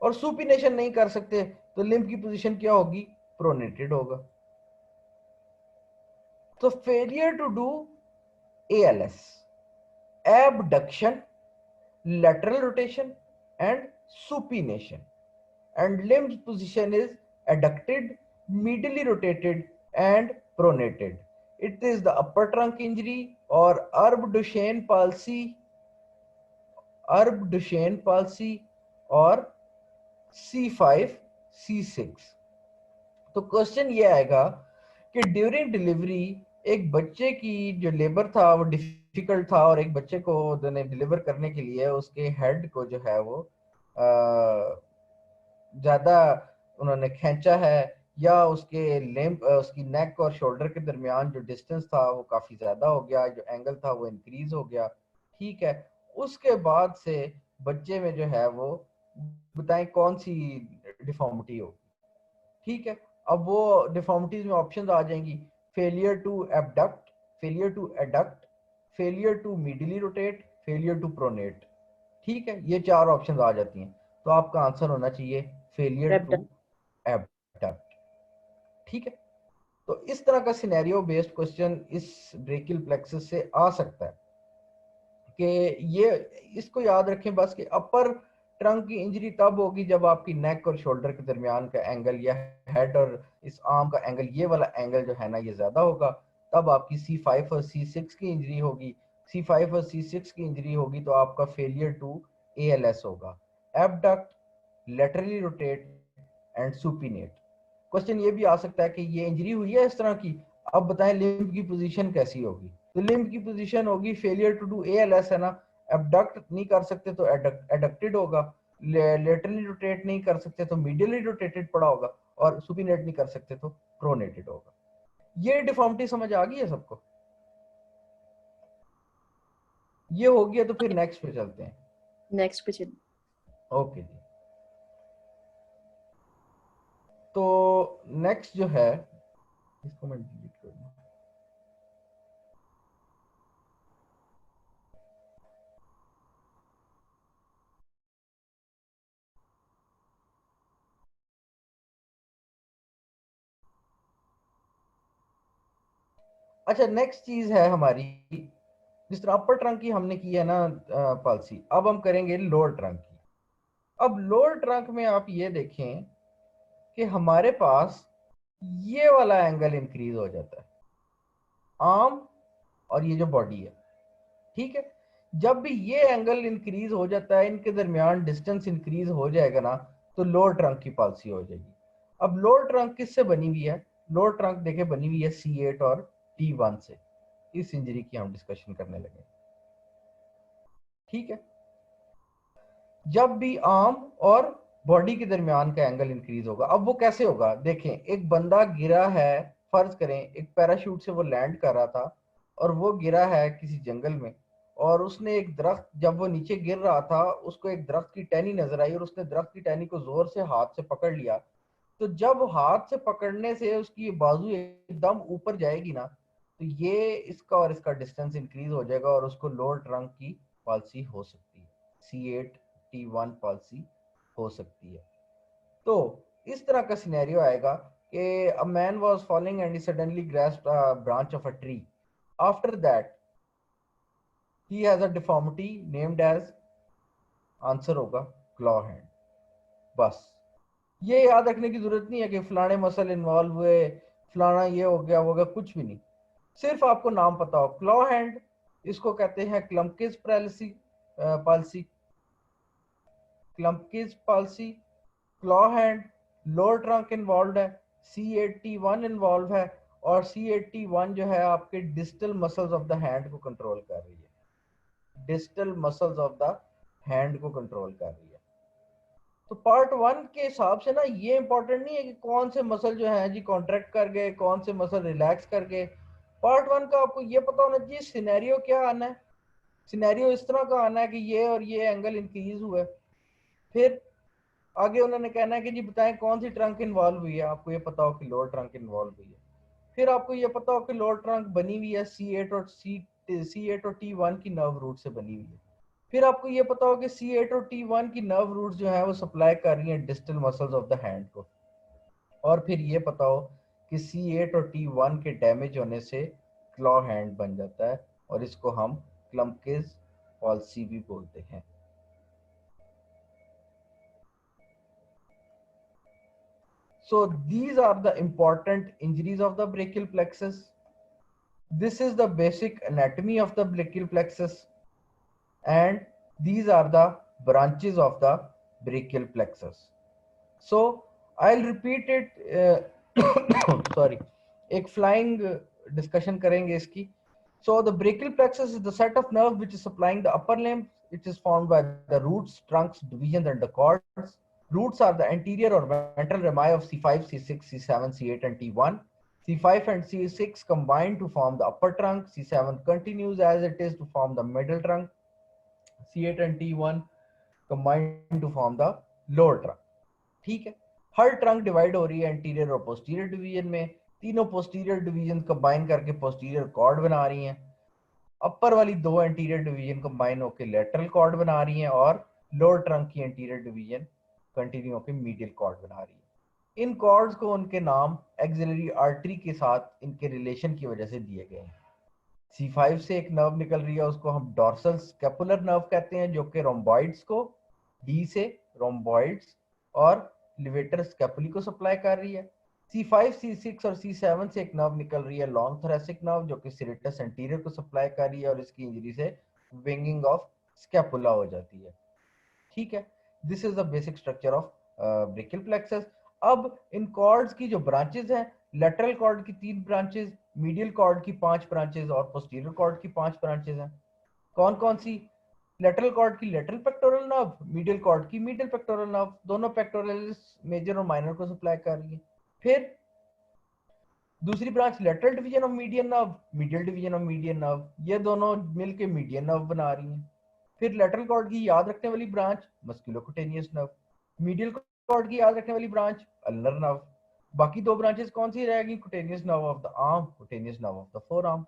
और सुपिनेशन नहीं कर सकते तो लिम्ब की पोजीशन क्या होगी? प्रोनेटेड होगा। तो failure to do ALS, abduction, lateral rotation and supination, and limb position is adducted, medially rotated and pronated. It is the upper trunk injury or Erb Duchenne palsy, Erb Duchenne palsy और C5 C6। तो क्वेश्चन ये आएगा कि ड्यूरिंग डिलीवरी एक बच्चे की जो लेबर था वो डिफिकल्ट था, और एक बच्चे को डिलीवर करने के लिए उसके हेड को जो है वो ज्यादा उन्होंने खींचा है, या उसके लिम्ब, उसकी नेक और शोल्डर के दरमियान जो डिस्टेंस था वो काफी ज्यादा हो गया, जो एंगल था वो इंक्रीज हो गया, ठीक है। उसके बाद से बच्चे में जो है वो, बताएं कौन सी डिफॉर्मिटी हो, ठीक है। अब वो डिफॉर्मिटीज में ऑप्शंस आ जाएंगी, failure to abduct, failure to adduct, failure to medially rotate, failure to pronate, ठीक है। ये चार ऑप्शंस आ जाती हैं, तो आपका आंसर होना चाहिए फेलियर टू एबडक्ट। एबडक्ट, ठीक है। तो इस तरह का सिनेरियो बेस्ड क्वेश्चन इस ब्रेकियल प्लेक्सस से आ सकता है कि ये इसको याद रखें बस कि अपर ट्रंक की इंजरी तब होगी जब आपकी नेक और शोल्डर के दरमियान का एंगल या हेड और इस आर्म का एंगल, ये वाला एंगल जो है ना ये ज्यादा होगा, तब आपकी C5 और C6 की इंजरी होगी। C5 और C6 की इंजरी होगी तो आपका फेलियर टू ALS होगा। Abduct, laterally rotate and supinate. Question ये भी आ सकता है कि ये इंजरी हुई है इस तरह की, अब बताएं लिम्ब की पोजीशन कैसी होगी। तो लिम्ब की पोजीशन होगी फेलियर टू डू ALS है ना, एबडक्ट नहीं कर सकते तो एडक्टेड होगा, लेटरली रोटेट नहीं कर सकते तो मीडियली रोटेटेड पड़ा होगा, और सुपिनेट नहीं कर सकते तो प्रोनेटेड होगा। ये डिफॉर्मिटी समझ आ गई है सबको? ये हो गया तो फिर नेक्स्ट पे चलते हैं। नेक्स्ट पे चलिए। ओके जी, तो नेक्स्ट जो है, इसको मैं डिलीट कर दूं। अच्छा, नेक्स्ट चीज है हमारी, जिस तरह अपर ट्रंक की हमने की है ना पॉलिसी, अब हम करेंगे लोअर ट्रंक की। अब लोअर ट्रंक में आप ये देखें कि हमारे पास ये वाला एंगल इंक्रीज हो जाता है, आर्म और ये जो बॉडी है, ठीक है। जब भी ये एंगल इंक्रीज हो जाता है, इनके दरमियान डिस्टेंस इंक्रीज हो जाएगा ना, तो लोअर ट्रंक की पॉलिसी हो जाएगी। अब लोअर ट्रंक किससे बनी हुई है? लोअर ट्रंक देखे बनी हुई है C8 और T1 से। इस इंजरी की हम डिस्कशन करने लगे, ठीक है। जब भी आर्म और बॉडी के दरमियान का एंगल इंक्रीज होगा, अब वो कैसे होगा देखें, एक बंदा गिरा है, फर्ज करें एक पैराशूट से वो लैंड कर रहा था और वो गिरा है किसी जंगल में, और उसने एक दरख्त, जब वो नीचे गिर रहा था उसको एक दरख्त की टहनी नजर आई और उसने दरख्त की टहनी को जोर से हाथ से पकड़ लिया। तो जब हाथ से पकड़ने से उसकी बाजू एकदम ऊपर जाएगी ना, तो ये इसका और इसका डिस्टेंस इंक्रीज हो जाएगा और उसको लोअर ट्रंक की पॉलिसी हो सकती है, C8T1 पॉलिसी हो सकती है। तो इस तरह का सिनेरियो आएगा कि a man was falling and he suddenly grasped a branch of a tree. After that he has a deformity named as, answer होगा क्लॉ हैंड। बस ये याद रखने की जरूरत नहीं है कि फलाने मसल इन्वॉल्व हुए, फलाना ये हो गया वो गया, कुछ भी नहीं। सिर्फ आपको नाम पता हो, क्लॉ हैंड, इसको कहते हैं Klumpke's palsy, Klumpke's palsy, claw hand, lower trunk involve है, C8T1 इन्वॉल्व है, और C8T1 जो है आपके distal muscles of the hand को कंट्रोल कर रही है, distal muscles of the hand को कंट्रोल कर रही है। तो पार्ट 1 के हिसाब से ना ये इंपॉर्टेंट नहीं है कि कौन से मसल जो है जी कॉन्ट्रैक्ट कर गए, कौन से मसल रिलैक्स कर गए। पार्ट 1 का आपको ये पता होना चाहिए सिनेरियो क्या आना है। सिनेरियो इस तरह का आना है कि ये और ये एंगल इंक्रीज हुआ है, फिर आगे उन्होंने कहना है कि जी बताएं कौन सी ट्रंक इन्वॉल्व हुई है, आपको ये पता हो कि लोअर ट्रंक इन्वॉल्व हुई है। फिर आपको ये पता हो कि लोअर ट्रंक बनी हुई है C8 और T1 की नर्व रूट से बनी हुई है। फिर आपको ये पता हो कि C8 और T1 की नर्व रूट्स जो है वो सप्लाई कर रही हैं distal muscles of the hand को। और फिर ये पता हो कि C8 और T1 के डैमेज होने से क्लॉ हैंड बन जाता है, और इसको हम क्लम्पकिंस पॉलिसी भी बोलते हैं। So these are the important injuries of the brachial plexus. This is the basic anatomy of the brachial plexus, and these are the branches of the brachial plexus. So I'll repeat it. Sorry, एक flying discussion करेंगे इसकी. So the brachial plexus is the set of nerve which is supplying the upper limb. It is formed by the roots, trunks, divisions, and the cords. Roots are the anterior or ventral rami of C5, C6, C7, C8, and T1. C5 and C6 combine to form the upper trunk. C7 continues as it is to form the middle trunk. C8 and T1 combine to form the lower trunk. ठीक है, हर ट्रंक डिवाइड हो रही है एंटीरियर और पोस्टीरियर डिवीजन में। तीनों पोस्टीरियर डिवीजन कंबाइन करके पोस्टीरियर कॉर्ड बना रही हैं। अपर वाली दो एंटीरियर डिवीजन कंबाइन होकर लेटरल कॉर्ड बना रही हैं, और लोअर ट्रंक की एंटीरियर डिवीजन कंटिन्यू होकर मीडियल कॉर्ड बना रही है। इन कॉर्ड्स को उनके नाम एक्सिलरी आर्टरी के साथ इनके रिलेशन की वजह से दिए गए हैं। C5 से एक नर्व निकल रही है, उसको हम डॉर्सल स्केपुलर नर्व कहते हैं, जो कि रोम्बॉइड्स को, D से रोम्बॉइड्स और लिवेटर स्केपुली को सप्लाई कर रही है। C5, C6 और C7 से एक नर्व निकल रही है, लॉन्ग थोरेसिक नर्व, जो कि सिरेटस एंटीरियर को सप्लाई कर रही है और इसकी इंजरी से विंगिंग ऑफ स्केपुला हो जाती है। ठीक है, this is the basic structure of brachial plexus. अब इन कॉर्ड्स की जो ब्रांचेस हैं, लेटरल कॉर्ड की 3 ब्रांचेस, मीडियल कॉर्ड की 5 ब्रांचेस और पोस्टीरियर कॉर्ड की 5 ब्रांचेस हैं। कौन कौन सी? लेटरल कॉर्ड की lateral pectoral nerve, medial cord की मीडियल पेक्टोरल नर्व, दोनों पेक्टोरल्स मेजर और माइनर को सप्लाई कर रही है। फिर दूसरी branch lateral division of median nerve, medial division of median nerve, ये दोनों मिलके मीडियन नर्व बना रही हैं। फिर लेटरल कॉर्ड की याद रखने वाली branch musculocutaneous nerve, medial cord की याद रखने वाली ब्रांच अल्नर नर्व। बाकी दो ब्रांचेस कौन सी रहेगी? Cutaneous nerve of the arm, cutaneous nerve of the forearm.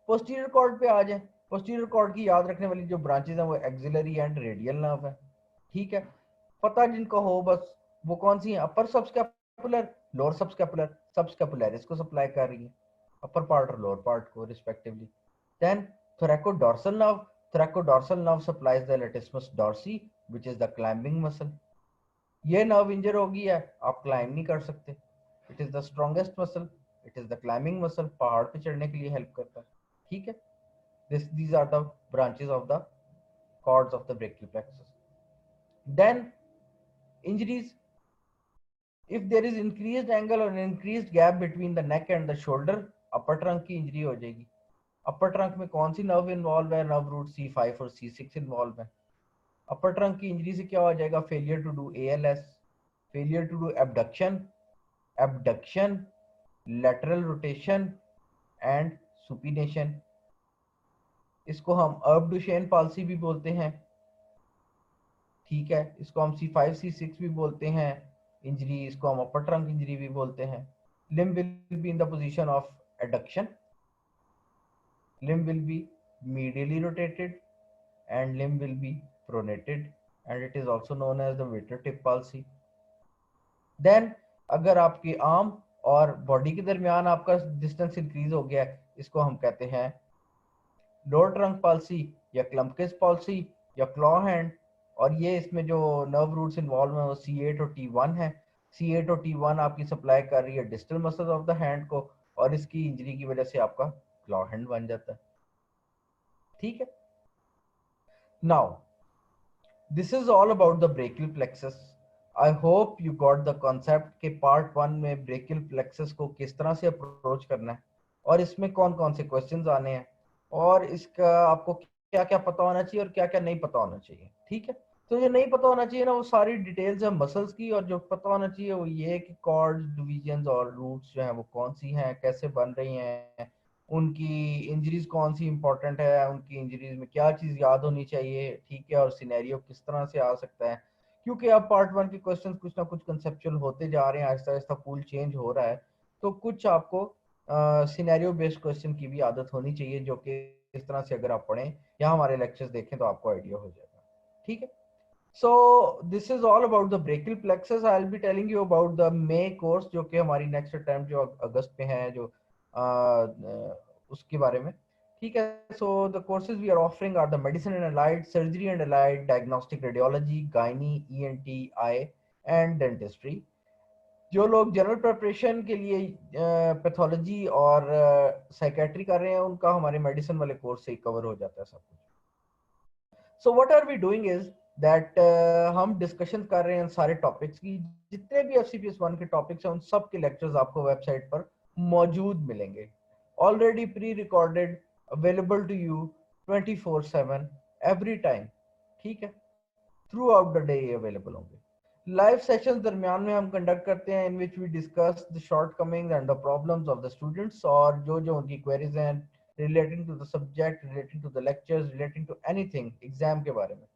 Posterior cord पे आ जाए, पोस्टीरियर कॉर्ड की याद रखने वाली जो ब्रांचेस हैं वो एक्सिलरी एंड रेडियल नर्व है। ठीक है, पता जिनको हो बस, वो कौन सी है? Upper subscapular, lower subscapular, subscapularis को सप्लाई कर रही है, अपर पार्ट और लोअर पार्ट को respectively. Then thoracodorsal nerve, thoracodorsal nerve supplies the latissimus dorsi which is the climbing muscle। ये नर्व इंजर होगी है, आप क्लाइंब नहीं कर सकते। It is the strongest muscle, it is the climbing muscle, पहाड़ पे चढ़ने के लिए हेल्प करता है। ठीक है, these are the branches of the cords of the brachial plexus। Then injuries, if there is increased angle or increased gap between the neck and the shoulder, upper trunk की इंजरी हो जाएगी। अपर ट्रंक में कौन सी नर्व इन्वॉल्व है? नर्व रूट C5 और C6 इन्वॉल्व है। अपर ट्रंक की इंजरी से क्या हो जाएगा? Failure to do ALS, failure to do abduction, abduction, lateral rotation and supination. इसको हम अबडुशेन पाल्सी भी बोलते हैं। ठीक है, इसको हम C5 C6 भी बोलते हैं इंजरी, इसको हम अपर ट्रंक इंजरी भी बोलते हैं। Limb will be in the position of adduction, limb will be medially rotated and limb will be pronated and it is also known as the Witter tip palsy। Then अगर आपके आर्म और बॉडी के दरमियान आपका डिस्टेंस इंक्रीज हो गया है, इसको हम कहते हैं लोअर ट्रंक पाल्सी या क्लम्पकिस पाल्सी या क्लॉ हैंड। और ये इसमें जो नर्व रूट्स इन्वॉल्व हैं वो C8 और T1 है। C8 और T1 आपकी सप्लाई कर रही है distal muscles of the hand को और इसकी इंजरी की वजह से आपका क्लॉ हैंड बन जाता है। ठीक है, now this is all about the brachial plexus। I hope you got the concept कि पार्ट 1 में brachial plexus को किस तरह से अप्रोच करना है और इसमें कौन कौन से क्वेश्चंस आने हैं और इसका आपको क्या क्या पता होना चाहिए और क्या क्या नहीं पता होना चाहिए। ठीक है, तो जो नहीं पता होना चाहिए ना, वो सारी डिटेल्स है मसल्स की, और जो पता होना चाहिए वो ये है कि कॉर्ड्स, डिवीजन और रूट्स जो हैं वो कौन सी हैं, कैसे बन रही हैं, उनकी इंजरीज कौन सी इंपॉर्टेंट है, उनकी इंजरीज में क्या चीज याद होनी चाहिए। ठीक है, और सिनेरियो किस तरह से आ सकता है, क्योंकि अब पार्ट 1 के क्वेश्चन कुछ ना कुछ कंसेप्चुअल होते जा रहे हैं, आहिस्ता आहिस्ता पूल चेंज हो रहा है, तो कुछ आपको सिनेरियो बेस्ड क्वेश्चन की भी आदत होनी चाहिए, जो कि इस तरह से अगर आप पढ़ें या हमारे लेक्चर्स देखें तो आपको आइडिया हो जाएगा। ठीक है, so this is all about the brachial plexus। I'll be telling you about the May course जो कि हमारी नेक्स्ट अटेम्प्ट जो अगस्त में है, जो उसके बारे में। ठीक है, so the courses we are offering are the medicine and allied, surgery and allied, diagnostic radiology, gynae, ENT, eye and dentistry। जो लोग जनरल प्रिपरेशन के लिए पैथोलॉजी और साइकेट्री कर रहे हैं, उनका हमारे मेडिसिन वाले कोर्स से ही कवर हो जाता है सब कुछ। So what are we doing is that हम डिस्कशन कर रहे हैं सारे टॉपिक्स की, जितने भी FCPS 1 के टॉपिक्स हैं उन सब के लेक्चर्स आपको वेबसाइट पर मौजूद मिलेंगे, already pre recorded, available to you 24/7 every time. ठीक है, throughout the day available होंगे। लाइव सेशंस दरमियान में हम कंडक्ट करते हैं, in which we discuss the shortcomings and the problems of the students, और जो जो उनकी क्वेरीज हैं relating to the subject, relating to the lectures, relating to anything exam के बारे में,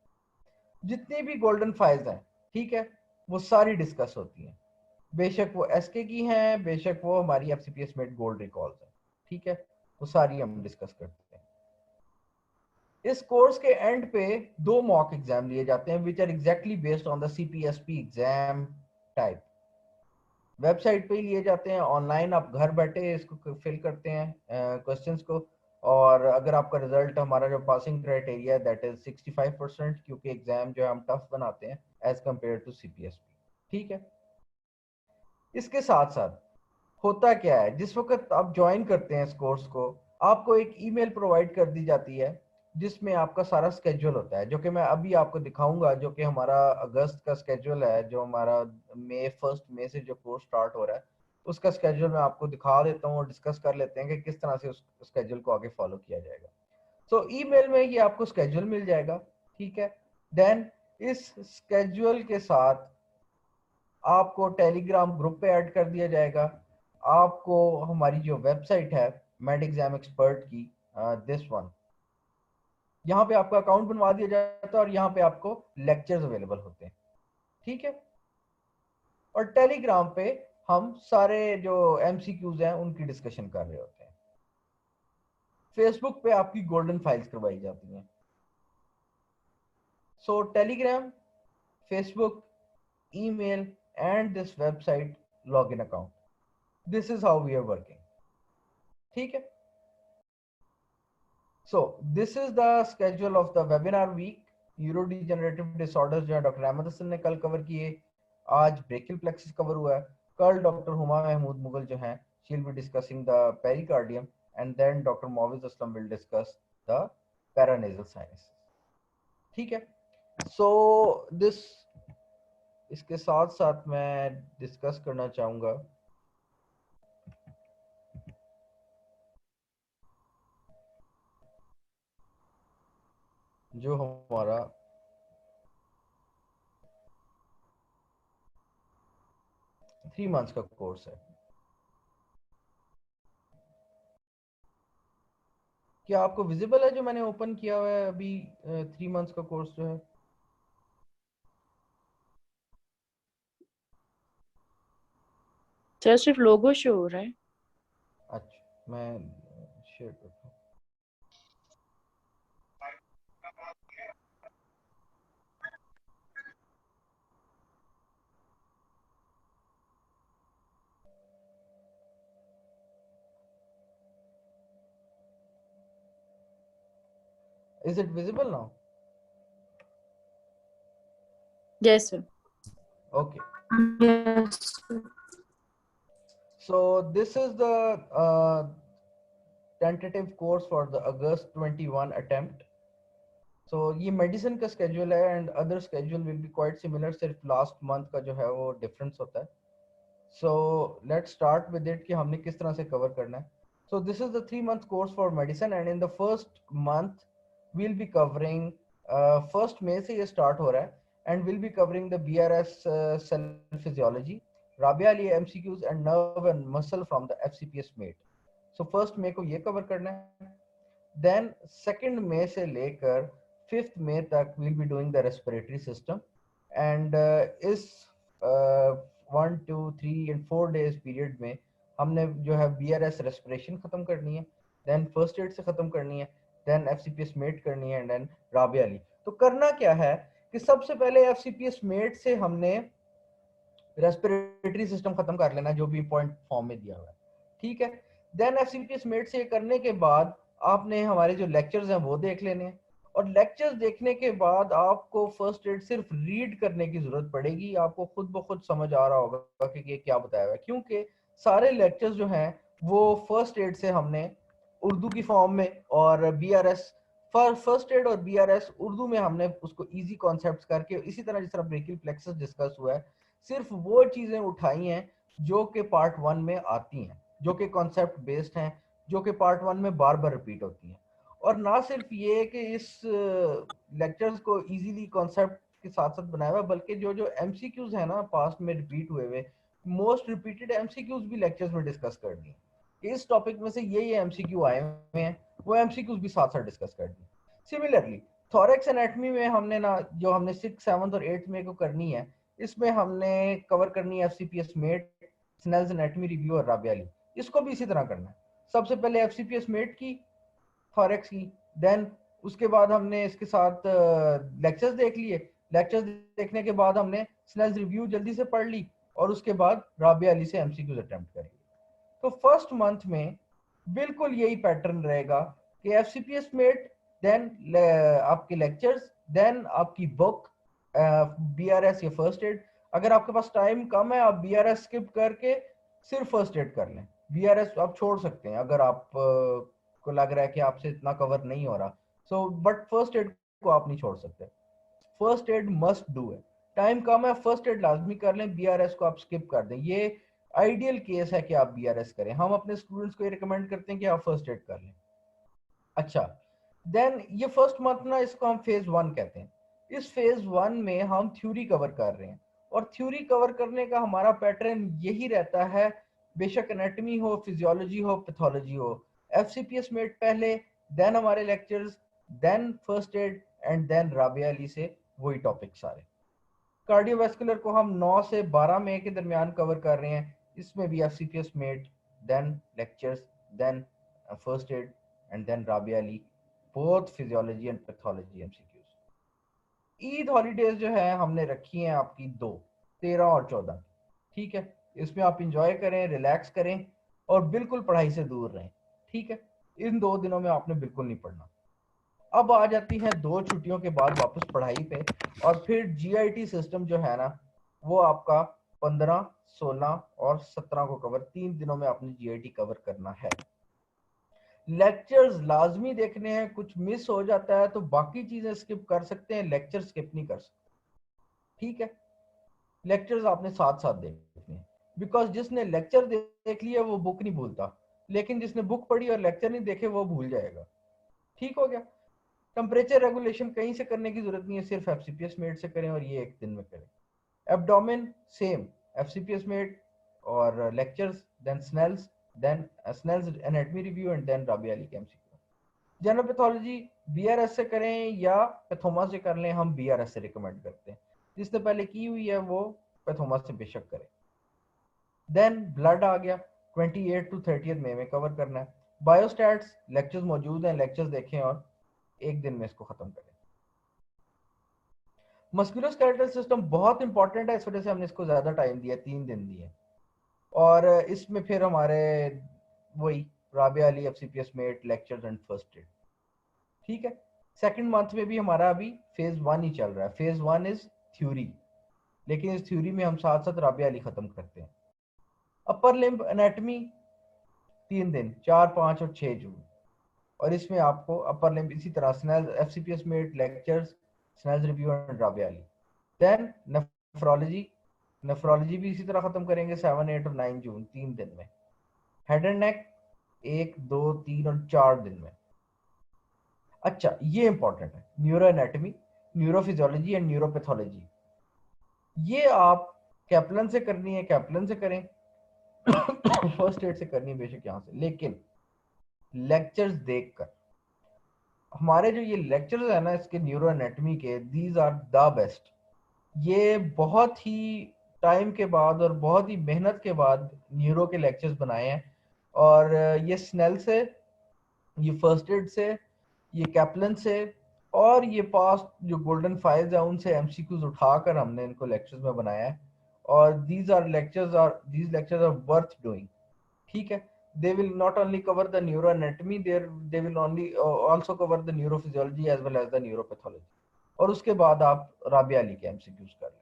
जितनी भी गोल्डन फाइल्स हैं, ठीक है, वो सारी डिस्कस होती हैं। बेशक वो SK की हैं, बेशक वो हमारी FCPS मेड गोल्ड रिकॉल्स हैं। ठीक है, वो सारी हम डिस्कस करते हैं। इस कोर्स के एंड पे 2 मॉक एग्जाम लिए जाते हैं, which are exactly based on the CPSP exam type. Website पे ही लिए जाते हैं ऑनलाइन, आप घर बैठे इसको फिल करते हैं क्वेश्चंस को, और अगर आपका रिजल्ट, हमारा जो पासिंग क्राइटेरिया है दैट इज 65%, क्योंकि एग्जाम जो है हम टफ बनाते हैं एज कम्पेयर टू सीपीएसपी। ठीक है, इसके साथ साथ होता क्या है, जिस वक्त आप ज्वाइन करते हैं इस कोर्स को, आपको एक ईमेल प्रोवाइड कर दी जाती है जिसमें आपका सारा स्केड्यूल होता है, जो कि मैं अभी आपको दिखाऊंगा, जो कि हमारा अगस्त का स्केड्यूल है, जो हमारा फर्स्ट मई से जो कोर्स स्टार्ट हो रहा है उसका स्केड्यूल मैं आपको दिखा देता हूँ और डिस्कस कर लेते हैं कि किस तरह से उस स्केड्यूल को आगे फॉलो किया जाएगा। सो ईमेल में ये आपको स्केड्यूल मिल जाएगा। ठीक है, देन इस स्केड्यूल के साथ आपको टेलीग्राम ग्रुप पे ऐड कर दिया जाएगा। आपको हमारी जो वेबसाइट है मेड एग्जाम एक्सपर्ट की, दिस वन, यहाँ पे आपका अकाउंट बनवा दिया जाता है और यहाँ पे आपको लेक्चर्स अवेलेबल होते हैं। ठीक है, और टेलीग्राम पे हम सारे जो एमसीक्यूज हैं उनकी डिस्कशन कर रहे होते हैं। फेसबुक पे आपकी गोल्डन फाइल्स करवाई जाती हैं। सो Telegram, Facebook, email, and this website login account. This is how we are working. ठीक है, so this is the schedule of the webinar week. Neurodegenerative disorders जो है डॉक्टर अहमद हसन ने कल कवर किए, आज ब्रेकियल प्लेक्सिस कवर हुआ है, कल डॉक्टर हुमा महमूद मुगल जो हैं she will be discussing the pericardium, and then doctor मोविज Aslam will discuss the paranasal sinus. ठीक है, सो दिस, इसके साथ साथ मैं डिस्कस करना चाहूंगा जो हमारा थ्री मंथ्स का कोर्स है। क्या आपको विजिबल है जो मैंने ओपन किया हुआ है अभी, थ्री मंथ्स का कोर्स जो है? सर सिर्फ लोगो शो हो रहा है। अच्छा, मैं शेयर करता हूँ। Is it visible now? Yes sir. Okay, yes. so this is the tentative course for the August 21 attempt. So ये मेडिसिन का स्केड्यूल है and other schedule will be quite similar, सिर्फ लास्ट मंथ का जो है वो डिफरेंस होता है। So let's start with it कि हमने किस तरह से कवर करना है। So this is the 3 month course for medicine and in the first month we'll be covering, first May से ये स्टार्ट हो रहा है, and will be covering the BRS cell physiology, Rabia Ali MCQs and nerve and muscle from the FCPS मेट। सो फर्स्ट मई को ये कवर करना है। देन सेकेंड मई से लेकर फिफ्थ मई तक will be doing the respiratory system, and इस 1 2 3 एंड 4 days पीरियड में हमने जो है BRS रेस्पिरेशन खत्म करनी है, देन फर्स्ट एड से खत्म करनी है, देन FCPS मेट करनी है, एंड देन राबिया अली। तो करना क्या है कि सबसे पहले FCPS मेट से हमने रेस्पिरेटरी सिस्टम खत्म कर लेना जो भी पॉइंट फॉर्म में दिया हुआ है। ठीक है, देन FCPS मेट से करने के बाद आपने हमारे जो लेक्चर्स हैं वो देख लेने हैं, और लेक्चर्स देखने के बाद आपको फर्स्ट एड सिर्फ रीड करने की जरूरत पड़ेगी, आपको खुद ब खुद समझ आ रहा होगा कि ये क्या बताया हुआ है, क्योंकि सारे लेक्चर्स जो हैं वो फर्स्ट एड से हमने उर्दू की फॉर्म में, और BRS फर्स्ट एड और BRS उर्दू में हमने उसको इजी कॉन्सेप्ट्स करके, इसी तरह जिस तरह ब्रेकियल प्लेक्सस डिस्कस हुआ है, सिर्फ वो चीजें उठाई हैं जो कि पार्ट वन में आती हैं, जो कि कॉन्सेप्ट बेस्ड हैं, जो कि पार्ट वन में बार बार रिपीट होती हैं। और ना सिर्फ ये कि इस लेक्चर्स को इजीली कॉन्सेप्ट के साथ साथ बनाया हुआ, बल्कि जो जो MCQs है ना पास्ट में रिपीट हुए हुए, मोस्ट रिपीटेड MCQs भी लेक्चर्स में डिस्कस कर दिए। इस टॉपिक में से ये MCQ आए हुए हैं, वो MCQs भी साथ साथ डिस्कस कर दिए। सिमिलरली थोरेक्स एनाटमी में हमने ना, जो हमने 6th 7th और 8th में को करनी है, इसमें हमने कवर करनी है FCPS Met, Snell's anatomy review और राबियाली। इसको भी इसी तरह करना है, सबसे पहले FCPS मेट की, थॉरेक्स की, देन उसके बाद हमने इसके साथ लेक्चर्स देख लिए, लेक्चर्स देखने के बाद हमने स्नेल्स रिव्यू जल्दी से पढ़ ली, और उसके बाद राबिया अली से एमसीक्यूज अटेम्प्ट करेंगे। तो फर्स्ट मंथ में बिल्कुल यही पैटर्न रहेगा कि एफसीपीएस मेट, देन आपके लेक्चर्स, देन आपकी बुक, बीआरएस या फर्स्ट एड। अगर आपके पास टाइम कम है आप बीआरएस स्किप करके सिर्फ फर्स्ट एड कर लें। बीआरएस आप छोड़ सकते हैं अगर आप को लग रहा है कि आपसे इतना कवर नहीं हो रहा, सो बट फर्स्ट एड को आप नहीं छोड़ सकते। फर्स्ट एड मस्ट डू है। टाइम कम है, फर्स्ट एड लाजमी कर लें, बीआरएस को आप स्किप कर दें। ये आइडियल केस है कि आप बीआरएस करें। हम अपने स्टूडेंट्स को ये रिकमेंड करते हैं कि आप फर्स्ट एड कर लें। अच्छा, देन ये फर्स्ट मंथ ना, इसको हम फेज वन कहते हैं। इस फेज वन में हम थ्योरी कवर कर रहे हैं, और थ्योरी कवर करने का हमारा पैटर्न यही रहता है, बेशक एनाटॉमी हो, फिजियोलॉजी हो, पैथोलॉजी हो। एफसीपीएस मेट पहले, देन हमारे lectures, then first aid, and then Rabia Ali से वही टॉपिक सारे। कार्डियोवास्कुलर को हम 9 से 12 मई के दरमियान कवर कर रहे हैं। इसमें भी FCPS Met, then lectures, then first aid, and then Rabia Ali, both physiology and pathology MCQs. Eid holidays जो है हमने रखी हैं आपकी दो, 13 और 14। ठीक है, इसमें आप इंजॉय करें, रिलैक्स करें, और बिल्कुल पढ़ाई से दूर रहें। ठीक है, इन 2 दिनों में आपने बिल्कुल नहीं पढ़ना। अब आ जाती है 2 छुट्टियों के बाद वापस पढ़ाई पे, और फिर जीआईटी सिस्टम जो है ना, वो आपका 15, 16 और 17 को कवर, 3 दिनों में आपने जीआईटी कवर करना है। लेक्चर्स लाजमी देखने हैं, कुछ मिस हो जाता है तो बाकी चीजें स्किप कर सकते हैं, लेक्चर स्किप नहीं कर सकते। ठीक है, लेक्चर्स आपने साथ साथ देखने हैं, बिकॉज जिसने लेक्चर देख लिया वो बुक नहीं भूलता, लेकिन जिसने बुक पढ़ी और लेक्चर नहीं देखे वो भूल जाएगा। ठीक हो गया। टेम्परेचर रेगुलेशन कहीं से करने की जरूरत नहीं है, सिर्फ एफसीपीएस मेट से करें, और ये एक दिन में करें। एब्डोमेन सेम, एफसीपीएस मेट और lectures, then Snell's, then Snell's anatomy review, and then Rabia Ali के एमसीक्यू। जनरल पैथोलॉजी बीआरएस से करें या पैथोमा से कर लें, हम बीआरएस से रिकमेंड करते हैं। जिसने पहले की हुई है वो पैथोमा से बेशक करें। देन ब्लड आ गया, 28 टू 30 मई में कवर करना है। बायोस्टैट्स लेक्चर्स मौजूद हैं, लेक्चर्स देखें और एक दिन में इसको खत्म करें। मस्कुलोस्केलेटल सिस्टम बहुत इंपॉर्टेंट है, इस वजह से हमने इसको ज्यादा टाइम दिया, 3 दिन दिए। और इसमें फिर हमारे वही Rabia Ali, FCPS Met, lectures and first aid. ठीक है, सेकंड मंथ में भी हमारा अभी फेज वन ही चल रहा है। फेज वन इज थ्योरी, लेकिन इस थ्योरी में हम साथ साथ राबिया अली खत्म करते हैं। अपर लिम्ब एनाटमी 3 दिन, 4, 5 और 6 जून। और इसमें आपको अपर लिम्ब इसी तरह Snell, FCPS Met, lectures, Snell's review and Rabia Ali. Then nephrology, nephrology भी इसी तरह खत्म करेंगे 7, 8 और 9 जून, 3 दिन में। हेड एंड नेक 1, 2, 3 और 4 दिन में। अच्छा, ये इंपॉर्टेंट है, neuro anatomy, neurophysiology and neuropathology. ये आप कैप्लन से करनी है, कैप्लन से करें। फर्स्ट एड से करनी है बेशक यहाँ से, लेकिन लेक्चर्स देखकर। हमारे जो ये लेक्चर्स है ना इसके न्यूरो एनाटमी के, दीज आर द बेस्ट। ये बहुत ही टाइम के बाद और बहुत ही मेहनत के बाद न्यूरो के लेक्चर्स बनाए हैं। और ये स्नेल से, ये फर्स्ट एड से, ये कैप्लन से, और ये पास्ट जो गोल्डन फाइल्स है उनसे एमसीक्यूज उठाकर हमने इनको लेक्चर्स में बनाया है। और these lectures are worth doing. ठीक है, they will not only cover the neuroanatomy, they will only also cover the neurophysiology as well as the neuropathology। और उसके बाद आप राबिया अली के एमसीक्यूज कर लें।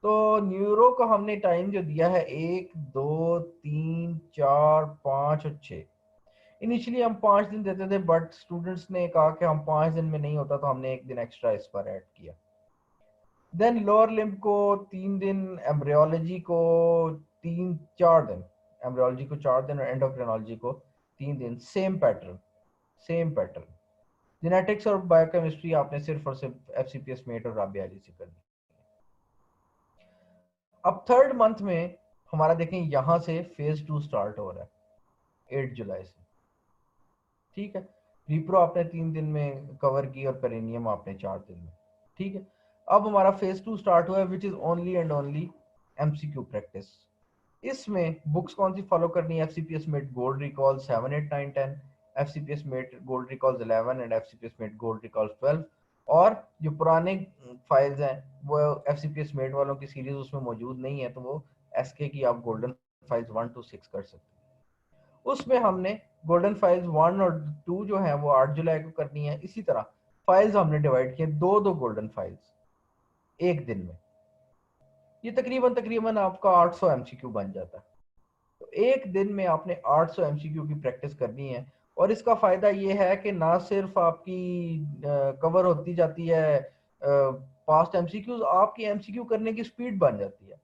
तो न्यूरो को हमने टाइम जो दिया है 1, 2, 3, 4, 5 और 6। इनिशियली हम 5 दिन देते थे, बट स्टूडेंट्स ने कहा कि हम 5 दिन में नहीं होता, तो हमने एक दिन एक्स्ट्रा इस पर ऐड किया। देन लोअर लिम्ब को 3 दिन, एम्ब्रियोलॉजी को 3, 4 दिन, एम्ब्रियोलॉजी को 4 दिन और एंडोक्रिनोलॉजी को 3 दिन। Same pattern, same pattern. Genetics और बायोकेमिस्ट्री आपने सिर्फ और सिर्फ एफसीपीएस मेट और राबिया अली से करनी। अब थर्ड मंथ में हमारा देखें, यहां से फेज 2 स्टार्ट हो रहा है 8 जुलाई से। ठीक है, रिप्रो आपने 3 दिन में कवर की और पेरिनियम आपने 4 दिन में। ठीक है, अब हमारा फेज 2 स्टार्ट हुआ है, which is only and only MCQ practice. इसमें बुक्स कौन सी फॉलो करनी है? FCPS met gold recall 7, 8, 9, 10, FCPS met gold recalls 11 and FCPS met gold recalls 12। और जो पुराने फाइल्स हैं वो एफसीपीएस मेट वालों की सीरीज उसमें मौजूद नहीं है, तो वो एसके की आप गोल्डन फाइल्स 1 to 6 कर सकते हैं। उसमें हमने गोल्डन फाइल्स 1 और 2 जो है वो 8 जुलाई को करनी है। इसी तरह फाइल्स हमने डिवाइड किए, दो दो गोल्डन फाइल्स एक दिन में। ये तकरीबन तकरीबन आपका 800 एमसीक्यू बन जाता है। तो एक दिन में आपने 800 एमसीक्यू की प्रैक्टिस करनी है। और इसका फायदा ये है कि ना सिर्फ आपकी कवर होती जाती है पास्ट एमसीक्यूज, आपकी एमसीक्यू करने की स्पीड बन जाती है।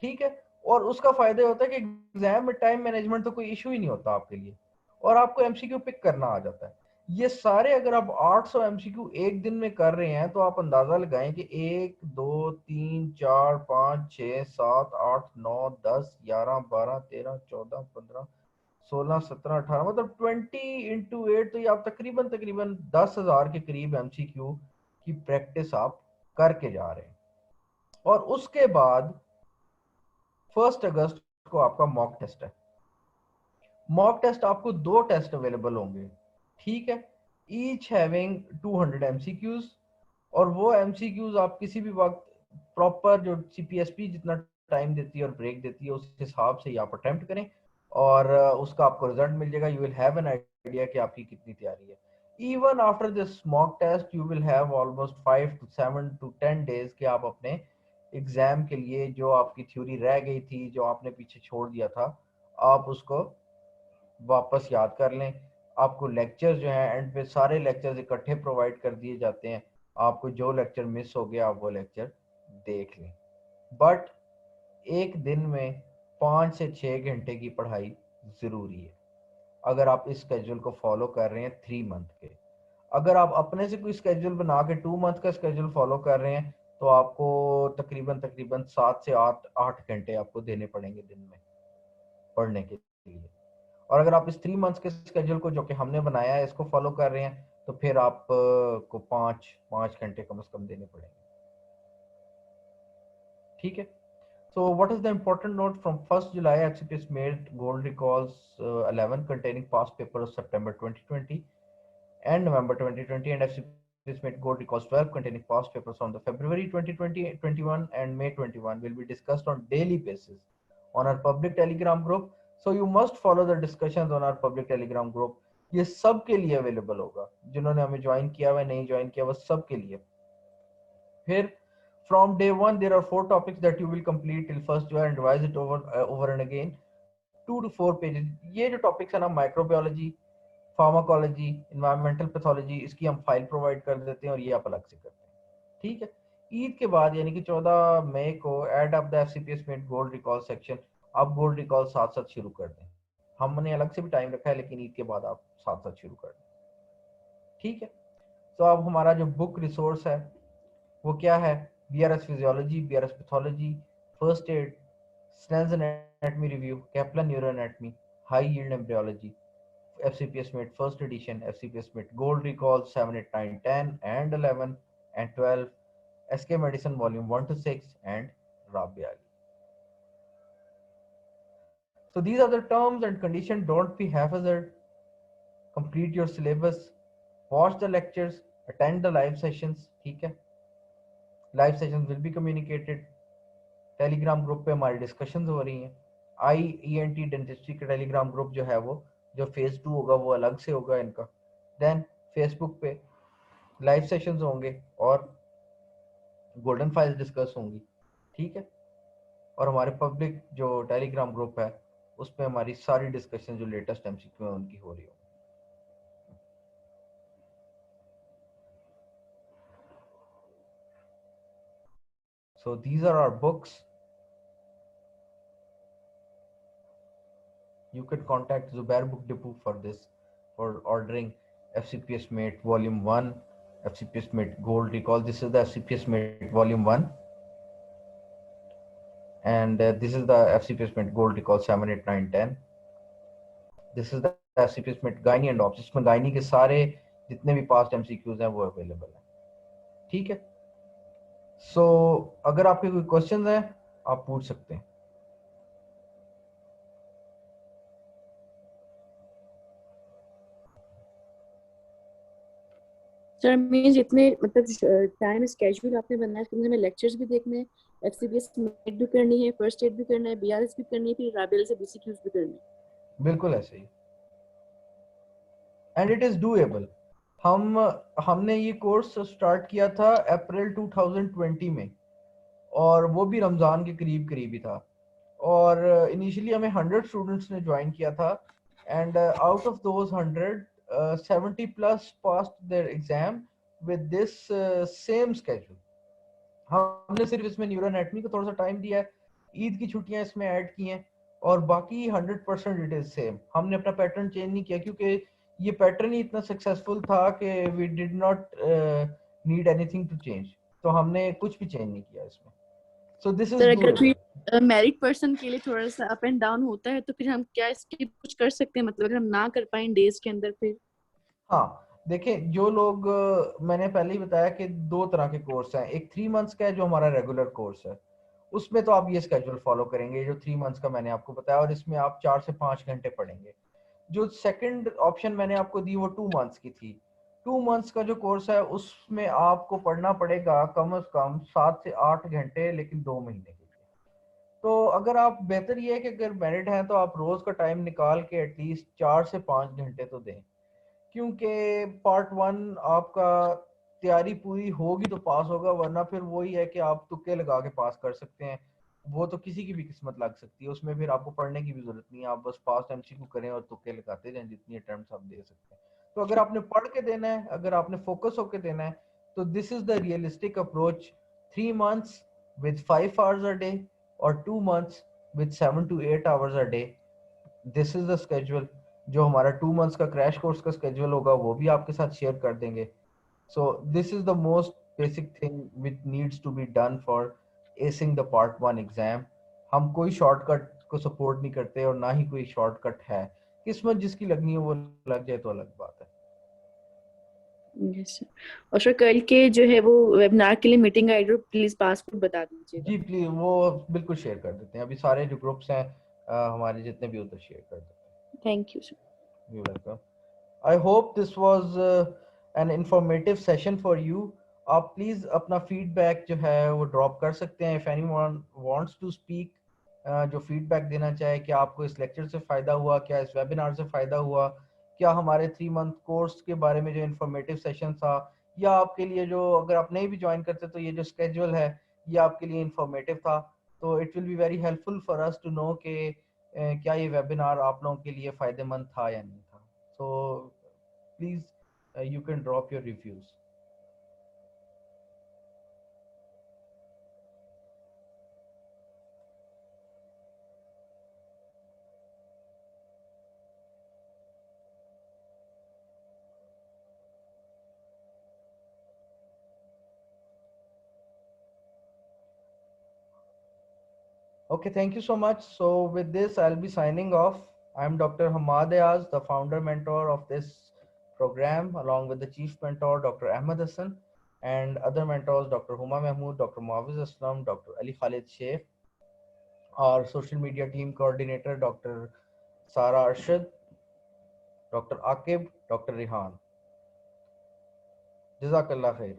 ठीक है। और उसका फायदा ये होता है कि एग्जाम में टाइम मैनेजमेंट तो कोई इशू ही नहीं होता आपके लिए, और आपको एमसीक्यू पिक करना आ जाता है। ये सारे अगर आप 800 एमसीक्यू एक दिन में कर रहे हैं तो आप अंदाजा लगाएं कि 1 2 3 4 5 6 7 8 9 10 11 12 13 14 15 16 17 18, मतलब 20 into 8, तो ये आप तकरीबन तकरीबन 10,000 के करीब एमसीक्यू की प्रैक्टिस आप करके जा रहे हैं। और उसके बाद 1 अगस्त को आपका मॉक टेस्ट है। मॉक टेस्ट आपको दो टेस्ट अवेलेबल होंगे, ठीक है, ईच हैविंग 200 एमसीक्यूज। और वो एमसीक्यूज आप किसी भी वक्त प्रॉपर जो सीपीएसपी जितना टाइम देती है और ब्रेक देती है उस हिसाब से आप अटेम्प्ट करें, और उसका आपको रिजल्ट मिल जाएगा। You will have an idea कि आपकी कितनी तैयारी है। Even after this mock test you will have almost 5 to 7 to 10 days के आप अपने एग्जाम के लिए जो आपकी थ्योरी रह गई थी, जो आपने पीछे छोड़ दिया था, आप उसको वापस याद कर लें। आपको लेक्चर्स जो हैं एंड पे सारे लेक्चर्स इकट्ठे प्रोवाइड कर दिए जाते हैं। आपको जो लेक्चर मिस हो गया आप वो लेक्चर देख लें। बट एक दिन में 5 से 6 घंटे की पढ़ाई ज़रूरी है अगर आप इस स्केड्यूल को फॉलो कर रहे हैं 3 मंथ के। अगर आप अपने से कोई स्केड्यूल बना के 2 मंथ का स्केड्यूल फॉलो कर रहे हैं तो आपको तकरीबन तकरीबन 7 से 8 घंटे आपको देने पड़ेंगे दिन में पढ़ने के लिए। और अगर आप इस 3 मंथ के स्केड्यूल को जो कि हमने बनाया है इसको फॉलो कर रहे हैं तो फिर आप को 5 5 घंटे कम से कम देने पड़ेंगे। ठीक है। So what is the important note from 1st July FCPS made gold recalls 11 containing past papers of September 2020 and November 2020, and FCPS made gold recalls 12 containing past papers on the February 2020, 21 and May 21 will be discussed on daily basis on our public Telegram group. So you must follow the discussions on our public Telegram group. ये सब के लिए अवेलेबल होगा, जिन्होंने हमें ज्वाइन किया हुआ नहीं ज्वाइन किया हुआ सब के लिए। फिर from day one there are 4 topics that you will complete till 1st July and revise it over and again 2 to 4 pages। ये जो टॉपिक्स है ना, माइक्रोबायोलॉजी, फार्माकोलॉजी, इन्वायरमेंटल पैथोलॉजी, इसकी हम फाइल प्रोवाइड कर देते हैं और ये आप अलग से करते हैं। ठीक है। ईद के बाद यानी कि 14 मई को add up the FCPS med gold recall section. आप गोल्ड रिकॉल साथ साथ शुरू कर दें। हमने अलग से भी टाइम रखा है लेकिन ईद के बाद आप साथ साथ शुरू कर दें। ठीक है। तो अब हमारा जो बुक रिसोर्स है वो क्या है? BRS physiology, BRS pathology, first aid, Snell's anatomy review, Kaplan neuroanatomy, high yield embryology, FCPS Met first edition, FCPS Met Gold Recall 7, 8, 9, 10 and 11 and 12, SK Medicine Volume 1 to 6 and Rabia Ali. So these are the terms and conditions. Don't be haphazard. Complete your syllabus, watch the lectures, attend the live sessions. ठीक है। Live sessions will be communicated. Telegram group पे हमारी डिस्कशंस हो रही हैं। IENT डेंटिस्ट्री का टेलीग्राम ग्रुप जो है वो जो फेज 2 होगा वो अलग से होगा इनका। देन फेसबुक पे लाइव सेशंस होंगे और गोल्डन फाइल्स डिस्कस होंगी। ठीक है। और हमारे पब्लिक जो टेलीग्राम ग्रुप है उसमें हमारी सारी डिस्कशन जो लेटेस्ट एमसीक्यू है उनकी हो रही होगी। So these are our books. You can contact Zubair Book Depot for this, for ordering FCPS Mate Volume 1, FCPS Mate Gold Recall. This is the FCPS Mate Volume 1 and this is the FCPS Mate Gold Recall 7, 8, 9, 10. This is the FCPS Mate Gynae and Obs, जिसमें गायनी के सारे जितने भी पास्ट एमसीक्यूज हैं वो अवेलेबल है। ठीक है। सो अगर आपके कोई क्वेश्चंस हैं आप पूछ सकते हैं। सर मीन्स इतने मतलब टाइम स्केड्यूल आपने बनाया है, इसके अंदर हमें लेक्चर्स भी देखने हैं FCPS मेट भी करनी है, फर्स्ट एड भी करना है, BRS भी करनी है, फिर राबेल से BCQs भी करनी है। बिल्कुल ऐसे ही, एंड इट इज डूएबल। हमने ये कोर्स स्टार्ट किया था अप्रैल 2020 में, और वो भी रमज़ान के करीब करीब ही था। और इनिशियली हमें 100 स्टूडेंट्स ने ज्वाइन किया था, and out of those 100 70 plus passed their exam with this same schedule. हमने सिर्फ इसमें न्यूरो एनाटमी को थोड़ा सा टाइम दिया है, ईद की छुट्टियां इसमें ऐड की हैं, और बाकी 100% इट इज सेम। हमने अपना पैटर्न चेंज नहीं किया, क्योंकि ये पैटर्न ही इतना सक्सेसफुल था कि we did not need anything to change, तो हमने कुछ भी चेंज नहीं किया इसमें। सो दिस इज सर अगर डूएबल। कोई मैरिड पर्सन के लिए थोड़ा सा अप एंड डाउन होता है तो फिर हम क्या इसके कुछ कर सकते हैं, मतलब अगर हम ना कर पाए डेज के अंदर फिर? हाँ, देखें, जो लोग मैंने पहले ही बताया कि दो तरह के कोर्स हैं। एक 3 मंथ्स का है जो हमारा रेगुलर कोर्स है, उसमें तो आप ये स्केड्यूल फॉलो करेंगे जो 3 मंथ्स का मैंने आपको बताया, और इसमें आप 4 से 5 घंटे पढ़ेंगे। जो सेकंड ऑप्शन मैंने आपको दी वो 2 मंथ्स की थी। 2 मंथ्स का जो कोर्स है उसमें आपको पढ़ना पड़ेगा कम से कम 7 से 8 घंटे, लेकिन 2 महीने के लिए। तो अगर आप, बेहतर ये है कि अगर मैरिड हैं तो आप रोज का टाइम निकाल के एटलीस्ट 4 से 5 घंटे तो दें, क्योंकि पार्ट 1 आपका तैयारी पूरी होगी तो पास होगा, वरना फिर वही है कि आप तुक्के लगा के पास कर सकते हैं। वो तो किसी की भी किस्मत लग सकती है, उसमें फिर आपको पढ़ने की भी जरूरत नहीं है, आप बस पास MCQ करें और तुक्के लगाते जाएं जितनी अटेम्प्ट्स आप दे सकते हैं। तो अगर आपने पढ़ के देना है, अगर आपने फोकस होकर देना है, तो this is the realistic approach. 3 months with 5 hours a day, or 2 months with 7 to 8 hours a day. This is the schedule. जो हमारा 2 मंथ्स का क्रैश कोर्स का स्केड्यूल होगा वो भी आपके साथ शेयर कर देंगे। So this is the most basic thing which needs to be done for acing the part 1 exam. हम कोई शॉर्टकट को सपोर्ट नहीं करते, और ना ही कोई शॉर्टकट है। किस्मत जिसकी लगनी है वो लग जाए तो अलग बात है। Yes sir. और सर कल के जो है वो वेबिनार के लिए मीटिंग आईडी प्लीज पासवर्ड बता दीजिएगा। जी प्लीज, वो बिल्कुल शेयर कर देते हैं। अभी सारे जो ग्रुप्स हैं हमारे जितने भी, उधर शेयर कर देते थैंक यू सर। हैं। You welcome. I hope this was an informative session for you. आप प्लीज अपना फीडबैक जो है वो ड्रॉप कर सकते हैं। If anyone wants to speak, जो फीडबैक देना चाहे कि आपको इस लेक्चर से फायदा हुआ, क्या इस वेबिनार से फायदा हुआ, क्या हमारे 3 मंथ कोर्स के बारे में जो इंफॉर्मेटिव सेशन था, या आपके लिए जो, अगर आप नहीं भी ज्वाइन करते तो ये जो स्केड्यूल है ये आपके लिए इंफॉर्मेटिव था, तो it will be very helpful for us to know कि क्या ये वेबिनार आप लोगों के लिए फायदेमंद था या नहीं था। So please, you can drop your reviews. Okay, thank you so much. So with this, I'll be signing off. I'm Dr. Hamad Ayaz, the founder mentor of this program, along with the chief mentor, Dr. Ahmed Hassan, and other mentors, Dr. Huma Mahmood, Dr. Muawiz Aslam, Dr. Ali Khalid Sheikh, our social media team coordinator, Dr. Sara Arshad, Dr. Akib, Dr. Rihan. Jazakallah khair.